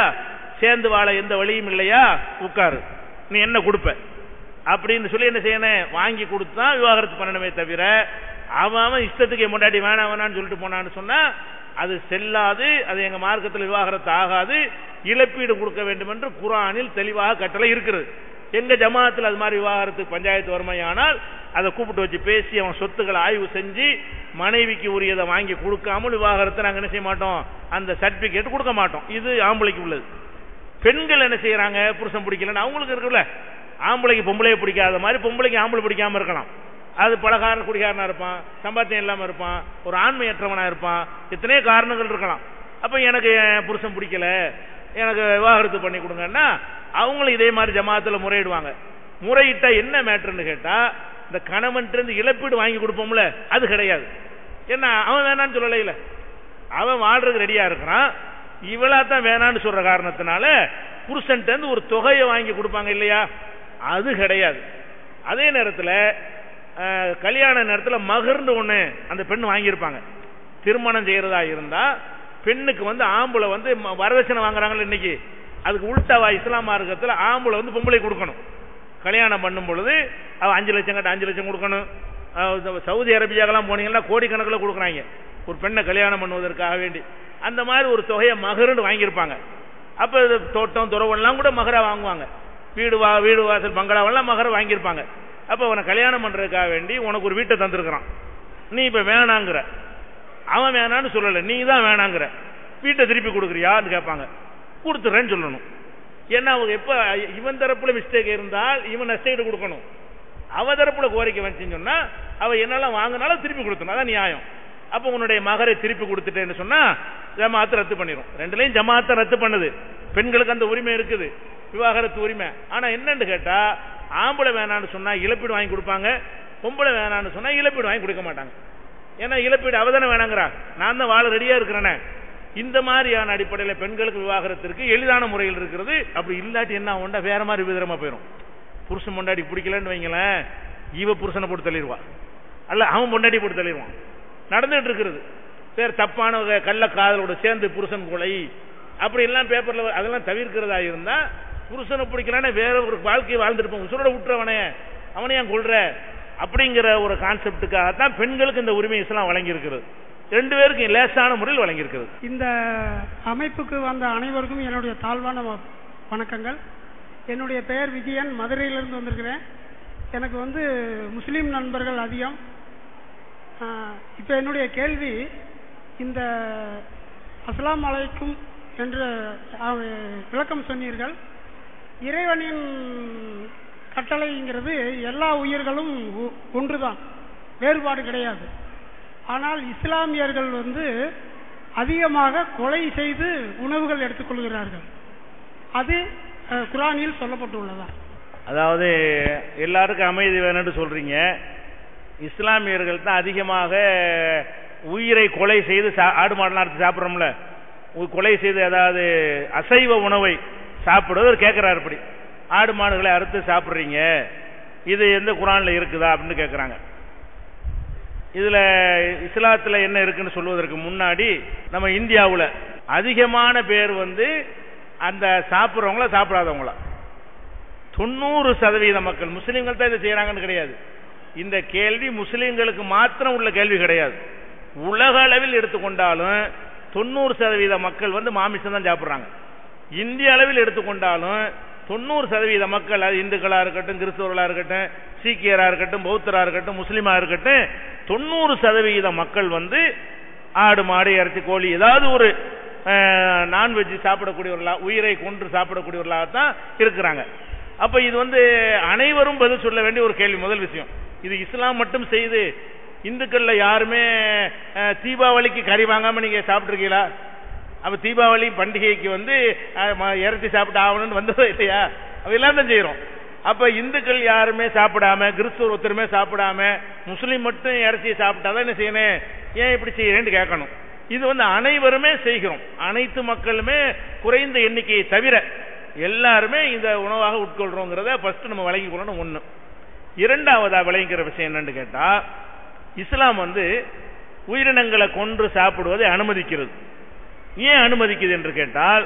சேர்ந்து வாழ எந்த வழியும் இல்லையா, உட்காரு, நீ என்ன கொடுப்ப அப்படின்னு சொல்லி என்ன செய்யணும், வாங்கி கொடுத்தா விவாகரத்து பண்ணணுமே தவிர அவன் இஷ்டத்துக்கு முன்னாடி வேணாம் வேணான்னு சொல்லிட்டு போனான்னு சொன்னா அது செல்லாது. அது எங்க மார்க்கத்தில் விவாகரத்து ஆகாது. இழப்பீடு கொடுக்க வேண்டும் என்று குர்ஆனில் தெளிவாக கட்டளை இருக்கிறது. எங்க ஜமாத்தில் அது மாதிரி விவாகரத்துக்கு பஞ்சாயத்து வறுமையானால் அதை கூப்பிட்டு வச்சு பேசி அவன் சொத்துக்களை ஆய்வு செஞ்சு மனைவிக்கு உரியதை வாங்கி கொடுக்காமல் விவாகரத்தை நாங்கள் என்ன செய்ய மாட்டோம், அந்த சர்டிபிகேட் கொடுக்க மாட்டோம். இது ஆம்பளைக்கு உள்ளது. பெண்கள் என்ன செய்யறாங்க, புருஷன் பிடிக்கலன்னு அவங்களுக்கு இருக்குல்ல, ஆம்பளைக்கு பொம்பளையை பிடிக்காத மாதிரி பொம்பளைக்கு ஆம்பளை பிடிக்காம இருக்கலாம். அது பலகாரன் குடிகாரனா இருப்பான், சம்பாத்தியம் இல்லாம இருப்பான், ஒரு ஆண்மையற்றவனா இருப்பான், எத்தனையோ காரணங்கள் இருக்கலாம். அப்ப எனக்கு புருஷன் பிடிக்கல, எனக்கு விவாகரத்து பண்ணி கொடுங்கன்னா அவங்களும் இதே மாதிரி ஜமாத்துல முறையிடுவாங்க. முறையிட்டா என்ன மேட்டர்னு கேட்டா, இந்த கணவன் இழப்பீடு வாங்கி கொடுப்போம்ல, அது கிடையாது. என்ன அவன் வேணான்னு சொல்லல, இல்ல அவன் வாழ்றதுக்கு ரெடியா இருக்கிறான், இவளா தான் வேணான்னு சொல்ற காரணத்தினால புருஷன் ஒரு தொகையை வாங்கி கொடுப்பாங்க இல்லையா, அது கிடையாது. அதே நேரத்தில் கல்யாண நேரத்தில் மகர்ந்து ஒண்ணு அந்த பெண் வாங்கியிருப்பாங்க. திருமணம் செய்யறதா இருந்தா பெண்ணுக்கு ஆம்பளை வரதட்சணை வாங்குறாங்கல்ல இன்னைக்கு, அதுக்கு உள்டாவா இஸ்லாம் மார்க்கத்தில் ஆம்பளை பொம்பளை கொடுக்கணும். கல்யாணம் பண்ணும் பொழுது அவ 5 லட்சம் கட்ட 5 லட்சம் கொடுக்கணும். சவுதி அரேபியாக்கெல்லாம் போனீங்கன்னா கோடிக்கணக்கில் கொடுக்குறாங்க ஒரு பெண்ணை கல்யாணம் பண்ணுவதற்காக வேண்டி. அந்த மாதிரி ஒரு தொகையை மகருன்னு வாங்கியிருப்பாங்க. அப்ப தோட்டம் துறவெல்லாம் கூட மகரா வாங்குவாங்க. வீடு வாசல் பங்களாவெல்லாம் மகர வாங்கியிருப்பாங்க. அப்ப அவனை கல்யாணம் பண்றதுக்காக வேண்டி உனக்கு ஒரு வீட்டை தந்திருக்கிறான், நீ இப்ப வேணாங்கிற, அவன் வேணான்னு சொல்லல, நீ தான் வேணாங்கிற, வீட்டை திருப்பி கொடுக்குறியான்னு கேட்பாங்க. கொடுத்துறேன்னு சொல்லணும். ஏன்னா அவங்க எப்ப இவன் தரப்புல மிஸ்டேக் இருந்தால் இவன் நஷ்டஈடு கொடுக்கணும். அவ தரப்புல கோரிக்கை வந்துச்சுன்னு சொன்னா அவ என்னெல்லாம் வாங்கினாலும் திருப்பி கொடுத்தணும், அதான் நியாயம். அப்ப உன்னுடைய மகரை திருப்பி கொடுத்துட்டேன்னு சொன்னா ஜமாத்தை ரத்து பண்ணிடும். ரெண்டுலையும் ஜமாத்தை ரத்து பண்ணுது. பெண்களுக்கு அந்த உரிமை இருக்குது, விவாகரத்து உரிமை. ஆனா என்னன்னு கேட்டா, ஆம்பளை வேணான்னு சொன்னா இழப்பீடு வாங்கி கொடுப்பாங்க, பொம்பளை வேணான்னு சொன்னா இழப்பீடு வாங்கி கொடுக்க மாட்டாங்க. ஏன்னா இழப்பீடு அவதானே வேணாங்கிறா, நான் தான் வாழ ரெடியா இருக்கிறேனே. இந்த மாதிரியான அடிப்படையில் பெண்களுக்கு விவாகரத்திற்கு எளிதான முறையில் இருக்கிறது. அப்படி இல்லாட்டி என்ன ஆகும்னா வேற மாதிரி விதமா போயிடும். புருஷன் பொண்டாடி பிடிக்கலன்னு வைங்களேன், இவ புருஷனை போட்டு தள்ளிடுவா, அல்ல அவன் பொண்டாடி போட்டு தள்ளிடுவான். நடந்துட்டு இருக்கிறது. வேற தப்பான கள்ள காதலோட சேர்ந்து புருஷன் கொலை அப்படி எல்லாம் பேப்பர்ல அதெல்லாம் தவிர்க்கிறதா இருந்தா, புருஷனை பிடிக்கலன்னா வேற ஒரு வாழ்க்கையை வாழ்ந்துருப்போம், உசுரோட விட்டுறவனே அவனையா கொள்ற அப்படிங்கிற ஒரு கான்செப்டுக்காகத்தான் பெண்களுக்கு இந்த உரிமை இஸ்லாம் வழங்கி இருக்கிறது. 2 பேருக்கு லேசான முறையில் வழங்கி இருக்கிறது. இந்த அமைப்புக்கு வந்த அனைவருக்கும் என்னுடைய தாழ்வான வணக்கங்கள். என்னுடைய பெயர் விஜயன், மதுரையிலிருந்து வந்திருக்கிறேன். எனக்கு முஸ்லீம் நண்பர்கள் அதிகம். இப்போ என்னுடைய கேள்வி, இந்த அஸ்ஸலாமு அலைக்கும் என்று விளக்கம் சொன்னீர்கள். இறைவனின் கட்டளைங்கிறது எல்லா உயிர்களும் ஒன்றுதான், வேறுபாடு கிடையாது. ஆனால் இஸ்லாமியர்கள் அதிகமாக கொலை செய்து உணவுகள் எடுத்துக்கொள்கிறார்கள். அது குர்ஆனில் சொல்லப்பட்டுள்ளதா? அதாவது எல்லாருக்கும் அமைதி வேணும்னு சொல்றீங்க. இஸ்லாமியர்கள் தான் அதிகமாக உயிரை கொலை செய்து ஆடு மாடெல்லாம் அறுத்து சாப்பிட்றோம்ல, கொலை செய்து அதாவது அசைவ உணவை சாப்பிடுவது கேட்கிறாரு. இப்படி ஆடு மாடுகளை அறுத்து சாப்பிட்றீங்க, இது எந்த குர்ஆன்ல இருக்குதா அப்படின்னு கேட்குறாங்க. இதுல இஸ்லாத்துல என்ன இருக்குன்னு சொல்வதற்கு முன்னாடி நம்ம இந்தியாவில் அதிகமான பேர் அந்த சாப்பிட்றவங்கள சாப்பிடாதவங்களா 90% மக்கள் முஸ்லீம்கள் தான் இதை செய்யறாங்கன்னு கிடையாது. இந்த கேள்வி முஸ்லீம்களுக்கு மாத்திரம் உள்ள கேள்வி கிடையாது. உலக அளவில் எடுத்துக்கொண்டாலும் 90% மக்கள் மாமிசம் தான் சாப்பிட்றாங்க. இந்திய அளவில் எடுத்துக்கொண்டாலும் 90% மக்கள், அது இந்துக்களா இருக்கட்டும், கிறிஸ்தவர்களா இருக்கட்டும், சீக்கியரா இருக்கட்டும், பௌத்தரா இருக்கட்டும், முஸ்லீமா இருக்கட்டும், 90% மக்கள் ஆடு மாடு இறைச்சி கோழி ஏதாவது ஒரு நான்வெஜ் சாப்பிடக்கூடியவர்களா, உயிரை கொன்று சாப்பிடக்கூடியவர்களாகத்தான் இருக்கிறாங்க. அப்ப இது அனைவரும் பதில் சொல்ல வேண்டிய ஒரு கேள்வி. முதல் விஷயம், இது இஸ்லாம் மட்டும் செய்து இந்துக்கள்ல யாருமே தீபாவளிக்கு கறி வாங்காம நீங்க சாப்பிட்டுருக்கீங்களா? அப்ப தீபாவளி பண்டிகைக்கு இறைச்சி சாப்பிட்டு ஆகணும்னு வந்ததோ இல்லையா? அவ எல்லாம் தான் செய்யறோம். அப்ப இந்துக்கள் யாருமே சாப்பிடாம, கிறிஸ்துவர் ஒருத்தருமே சாப்பிடாம, முஸ்லீம் மட்டும் இறைச்சியை சாப்பிட்டாதான் என்ன செய்யணும், ஏன் இப்படி செய்யறேன்னு கேட்கணும். இது அனைவருமே செய்கிறோம். அனைத்து மக்களுமே குறைந்த எண்ணிக்கையை தவிர எல்லாருமே இந்த உணவாக உட்கொள்றோங்கிறத ஃபர்ஸ்ட் நம்ம விளங்கி கொள்ளணும். ஒண்ணு. இரண்டாவதா விளங்கிக்கிற விஷயம் என்னன்னு கேட்டா, இஸ்லாம் உயிரினங்களை கொன்று சாப்பிடுவதை அனுமதிக்கிறது. ஏன் அனுமதிக்குது என்று கேட்டால்,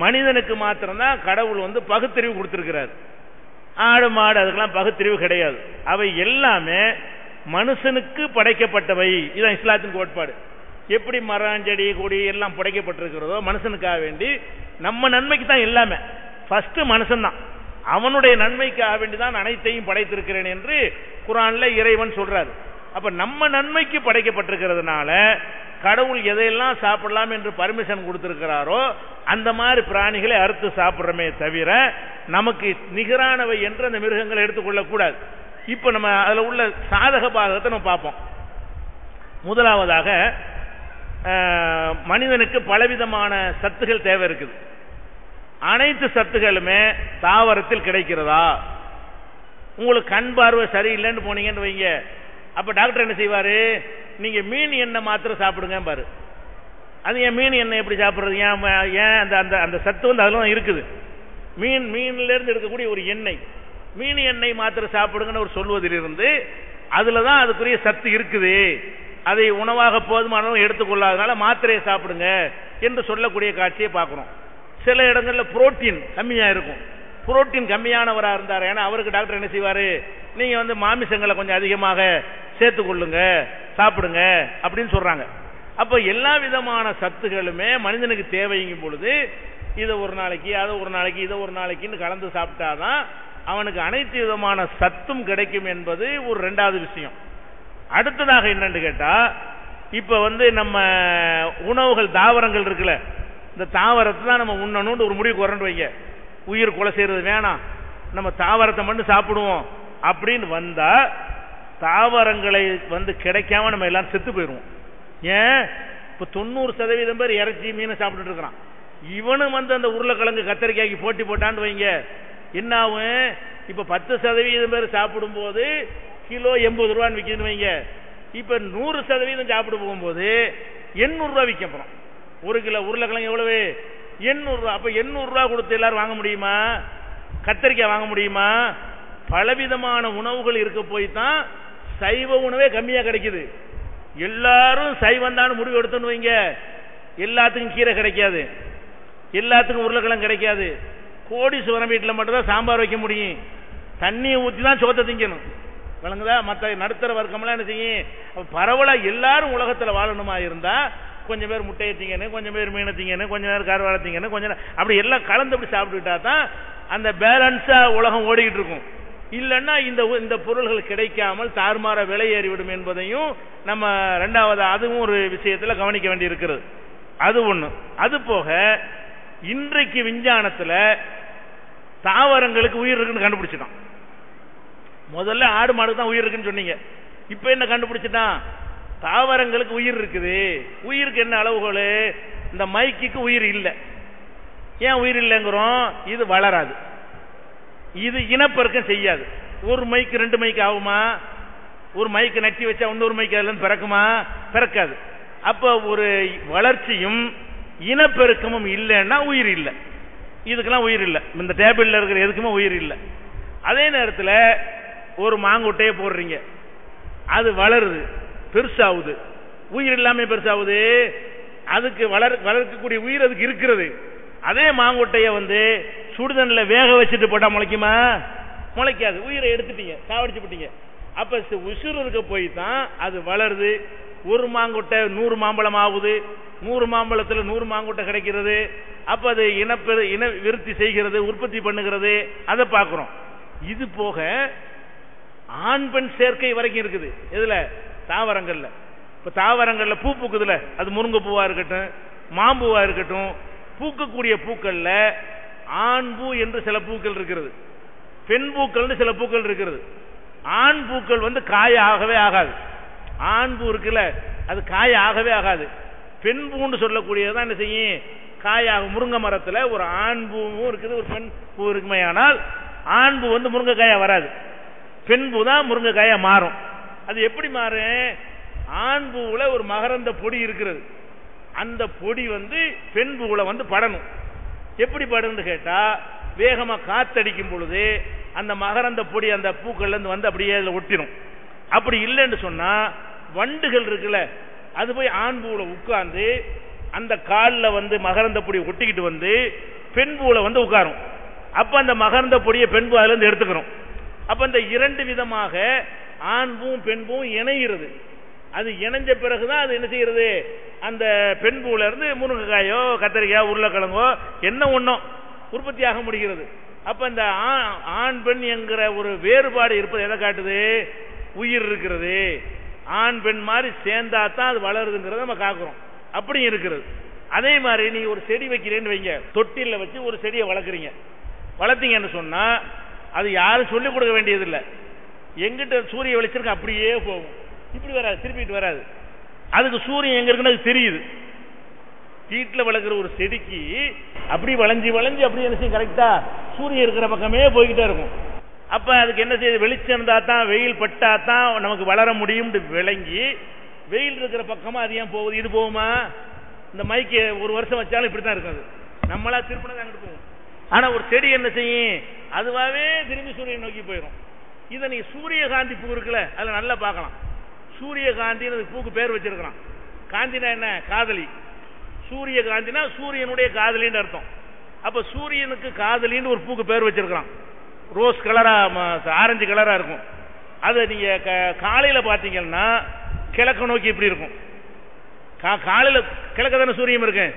மனிதனுக்கு மாத்திரம்தான் கடவுள் பகுத்தறிவு கொடுத்திருக்கிறார். ஆடு மாடு அதுக்கெல்லாம் பகுத்தறிவு கிடையாது. அவை எல்லாமே மனுஷனுக்கு படைக்கப்பட்டவை. இதுதான் இஸ்லாத்தின் கோட்பாடு. எப்படி மரம் செடி கொடி எல்லாம் படைக்கப்பட்டிருக்கிறதோ மனுஷனுக்காக வேண்டி, நம்ம நன்மைக்கு தான் எல்லாமே. ஃபர்ஸ்ட் மனுஷன் தான், அவனுடைய நன்மைக்காக வேண்டிதான் அனைத்தையும் படைத்திருக்கிறேன் என்று குர்ஆன்ல இறைவன் சொல்றாரு. அப்ப நம்ம நன்மைக்கு படைக்கப்பட்டிருக்கிறதுனால கடவுள் எதையெல்லாம் சாப்பிடலாம் என்று பர்மிஷன் கொடுத்திருக்கிறாரோ அந்த மாதிரி பிராணிகளை அறுத்து சாப்பிடுறமே தவிர நமக்கு நிகரானவை என்று அந்த மிருகங்களை எடுத்துக்கொள்ள கூடாது. இப்ப நம்ம அதுல உள்ள சாதக பாதகத்தை நம்ம பார்ப்போம். முதலாவதாக, மனிதனுக்கு பலவிதமான சத்துகள் தேவை இருக்குது. அனைத்து சத்துகளுமே தாவரத்தில் கிடைக்கிறதா? உங்களுக்கு கண் பார்வை சரியில்லைன்னு போனீங்கன்னு வைங்க, அப்ப டாக்டர் என்ன செய்வாரு, நீங்க மீன் எண்ணெய் மாத்திரம் சாப்பிடுங்க பாரு. அது ஏன் மீன் எண்ணெய் எப்படி சாப்பிடுறது? ஏன் அந்த சத்து அதுல தான் இருக்குது. மீன்ல இருந்து எடுக்கக்கூடிய ஒரு எண்ணெய், மீன் எண்ணெய் மாத்திரம் சாப்பிடுங்கன்னு ஒரு சொல்வதிலிருந்து அதுலதான் அதுக்குரிய சத்து இருக்குது. அதை உணவாக போதுமான எடுத்துக்கொள்ளாதனால மாத்திரையை சாப்பிடுங்க என்று சொல்லக்கூடிய காட்சியை பார்க்கிறோம். சில இடங்கள்ல புரோட்டீன் கம்மியா இருக்கும். புரோட்டீன் கம்மியானவரா இருந்தார், ஏன்னா அவருக்கு டாக்டர் என்ன செய்வாரு, நீங்க மாமிசங்களை கொஞ்சம் அதிகமாக சேர்த்துக்கொள்ளுங்க, சாப்பிடுங்க அப்படின்னு சொல்றாங்க. அப்ப எல்லா விதமான சத்துகளுமே மனிதனுக்கு தேவைங்கும் பொழுது இதை ஒரு நாளைக்கு, அதை ஒரு நாளைக்கு, இதை ஒரு நாளைக்குன்னு கலந்து சாப்பிட்டாதான் அவனுக்கு அனைத்து விதமான சத்தும் கிடைக்கும் என்பது ஒரு ரெண்டாவது விஷயம். அடுத்ததாக என்னன்னு கேட்டா, இப்ப நம்ம உணவுகள் தாவரங்கள் இருக்குல்ல, இந்த தாவரத்தை தான் நம்ம உண்ணணும்னு ஒரு முடிவுக்கு வரணும் வைங்க. உயிர் கொலை செய்யறது வேணாம், நம்ம தாவரத்தை மட்டும் சாப்பிடுவோம் அப்படின்னு வந்தா தாவரங்களை கிடைக்காம நம்ம எல்லாரும் செத்து போயிடுவோம். ஏன், இப்ப 90% பேர் இறைச்சி மீனை சாப்பிட்டு இருக்கிறான். இவனும் அந்த உருளைக்கிழங்கு கத்தரிக்காய்க்கு போட்டி போட்டான்னு வைங்க, என்ன ஆகும்? இப்ப 10% பேர் சாப்பிடும் போது கிலோ 80 ரூபான்னு விற்கிதுன்னு வைங்க. இப்ப 100% சாப்பிட்டு போகும்போது 800 ரூபாய் விற்க போறோம். ஒரு கிலோ உருளைக்கிழங்கு எவ்வளவு? 800 ரூபாய். அப்ப 800 ரூபாய் கொடுத்து எல்லாரும் வாங்க முடியுமா? கத்தரிக்காய் வாங்க முடியுமா? பலவிதமான உணவுகள் இருக்க போய் தான் சைவ உணவே கம்மியா கிடைக்குது. எல்லாரும் சைவம் தான் முடிவு எடுத்துன்னு வைங்க, எல்லாத்துக்கும் கீரை கிடைக்காது, எல்லாத்துக்கும் உருளைக்கிழங்கு கிடைக்காது. கோடீஸ்வரன் வீட்டில் மட்டும்தான் சாம்பார் வைக்க முடியும், தண்ணியை ஊற்றி தான் சோத்தை திங்கணும். விளங்குதா? மற்ற நடுத்தர வர்க்கம்லாம் என்ன செய்யும்? பரவலா எல்லாரும் உலகத்தில் வாழணுமா இருந்தா கொஞ்சம் பேர் முட்டையை திங்கன்னு, கொஞ்சம் பேர் மீனை திங்கன்னு, கொஞ்சம் பேர் கருவாடை திங்கன்னு, கொஞ்சம் அப்படி எல்லாம் கலந்து அப்படி சாப்பிட்டுக்கிட்டா தான் அந்த பேலன்ஸா உலகம் ஓடிக்கிட்டு இருக்கும். இல்லைன்னா இந்த பொருள்கள் கிடைக்காமல் தாறுமாற விலை ஏறிவிடும் என்பதையும் நம்ம ரெண்டாவது அதுவும் ஒரு விஷயத்தில் கவனிக்க வேண்டி இருக்கிறது. அது ஒண்ணு. அது போக இன்றைக்கு விஞ்ஞானத்துல தாவரங்களுக்கு உயிர் இருக்குன்னு கண்டுபிடிச்சிட்டான். முதல்ல ஆடு மாடுக்கு தான் உயிர் இருக்குன்னு சொன்னீங்க. இப்ப என்ன கண்டுபிடிச்சிட்டான்? தாவரங்களுக்கு உயிர் இருக்குது. உயிருக்கு என்ன அளவுகோல்? இந்த மைக்கு உயிர் இல்லை. ஏன் உயிர் இல்லைங்கிறோம்? இது வளராது, இது இனப்பெருக்கம் செய்யாது. ஒரு மைக்கு 2 மைக்கு ஆகுமா? ஒரு மைக்கு நட்டி வச்சா இன்னொரு மைக்கு அதுல பிறக்குமா? பிறக்காது. அப்ப ஒரு வளர்ச்சியும் இனப்பெருக்கமும் இல்லைன்னா உயிர் இல்லை. இதுக்கெல்லாம் உயிர் இல்லை. இந்த டேபிள்ல இருக்கிற எதுக்குமே உயிர் இல்லை. அதே நேரத்தில் ஒரு மாங்கொட்டையை போடுறீங்க, அது வளருது, பெருசாகுது. உயிர் இல்லாம பெருசாகுது. அதுக்கு வளர்க்கக்கூடிய உயிர் அதுக்கு இருக்கிறது. அதே மாங்கொட்டைய சுடுதண்ணில வேக வச்சுட்டு போட்டா முளைக்குமா? முளைக்காது. உயிரை எடுத்துட்டீங்க, சாவடிச்சு போட்டீங்க. அப்ப உசுறு இருக்க போய் தான் அது வளருது. ஒரு மாங்கொட்டை 100 மாம்பழம் ஆகுது. 100 மாம்பழத்துல 100 மாங்கொட்டை கிடைக்கிறது. அப்ப அது இன விருத்தி செய்கிறது, உற்பத்தி பண்ணுகிறது. அதை பார்க்கிறோம். இது போக ஆண் பெண் சேர்க்கை வரைக்கும் இருக்குது. எதுல? தாவரங்கள்ல. இப்ப தாவரங்கள்ல பூ பூக்குதுல, அது முருங்கை பூவா இருக்கட்டும், மாம்பூவா இருக்கட்டும், பூக்கக்கூடிய பூக்கள்ல ஆண் பூ என்று சில பூக்கள் இருக்கிறது, பெண் பூக்கள் சில பூக்கள் இருக்கிறது. ஆண் பூக்கள் காய ஆகவே ஆகாது. ஆண் பூ இருக்குல்ல, அது காய ஆகவே ஆகாது. பெண் பூன்னு சொல்லக்கூடியதான் என்ன செய்யும்? காயாக. முருங்கை மரத்துல ஒரு ஆண் பூவும் இருக்குது, ஒரு பெண் பூ இருக்குமே. ஆனால் ஆண் பூ முருங்கைக்காயா வராது, பெண் பூ தான் முருங்கைக்காயா மாறும். அது எப்படி மாறும்? ஆண் பூவுல ஒரு மகரந்த பொடி இருக்கிறது. அந்த பொடி பெண் பூவுல படணும். எப்படி படுன்னு கேட்டா, வேகமா காத்தடிக்கும் பொழுது அந்த மகரந்த பொடி அந்த பூக்கள்ல இருந்து அப்படியே அதுல ஒட்டிடும். அப்படி இல்லைன்னு சொன்னா வண்டுகள் இருக்குல்ல, அது போய் ஆண் பூவுல உட்கார்ந்து அந்த காலில் மகரந்த பொடி ஒட்டிக்கிட்டு பெண் பூவுல உட்காரும். அப்ப அந்த மகரந்த பொடியை பெண் பூ அதுல இருந்து எடுத்துக்கிறோம். அப்ப இந்த 2 விதமாக ஆண் பூவும் பெண் பூவும் இணைகிறது. அது இணைஞ்ச பிறகுதான் அது என்ன செய்யறது? அந்த பெண் பூல இருந்து முருங்கைக்காயோ கத்தரிக்காயோ உருளைக்கிழங்கோ என்ன ஒண்ணும் உற்பத்தி ஆக முடிகிறது. அப்ப இந்த ஆண் பெண் என்கிற ஒரு வேறுபாடு இருப்பது எதை காட்டுது? உயிர் இருக்கிறது. ஆண் பெண் மாதிரி சேர்ந்தா தான் அது வளருதுங்கிறத நம்ம காக்குறோம். அப்படி இருக்கிறது. அதே மாதிரி நீ ஒரு செடி வைக்கிறேன்னு வைங்க, தொட்டில வச்சு ஒரு செடியை வளர்க்குறீங்க. வளர்த்தீங்கன்னு சொன்னா அது யாரும் சொல்லிக் கொடுக்க வேண்டியதில்லை. எங்கிட்ட சூரிய வெளிச்சம் அப்படியே போகும், இப்படி வராது, திருப்பிட்டு வராது. அதுக்கு சூரியன் எங்க இருக்குன்னு அது தெரியுது. வீட்டில் வளர்க்குற ஒரு செடிக்கு அப்படி வளைஞ்சி வளைஞ்சி அப்படி என்ன செய்யும்? கரெக்டா சூரியன் இருக்கிற பக்கமே போய்கிட்டே இருக்கும். அப்ப அதுக்கு என்ன செய்யுது? வெளிச்சம் இருந்தா தான், வெயில் பட்டா தான் நமக்கு வளர முடியும் விளங்கி, வெயில் இருக்கிற பக்கமா அது ஏன் போகுது? இது போகுமா? இந்த மைக்கு 1 வருஷம் வச்சாலும் இப்படித்தான் இருக்காது, நம்மளா திருப்பினது அங்கிட்டு போகும். ஆனா ஒரு செடி என்ன செய்யும்? அதுவாவே திரும்பி சூரியன் நோக்கி போயிடும். இதை நீ சூரியகாந்தி பூ இருக்குல்ல, அதுல நல்லா பார்க்கலாம். சூரியகாந்தின்னு பூக்கு பேர் வச்சிருக்கிறான். காந்தினா என்ன? காதலி. சூரியகாந்தினா சூரியனுடைய காதலின்னு அர்த்தம். அப்ப சூரியனுக்கு காதலின்னு ஒரு பூக்கு பேர் வச்சிருக்கிறான். ரோஸ் கலரா, ஆரஞ்சு கலரா இருக்கும். அது நீங்க காலையில பாத்தீங்கன்னா கிழக்கு நோக்கி இப்படி இருக்கும். காலையில கிழக்க தானே சூரியன் இருக்கு.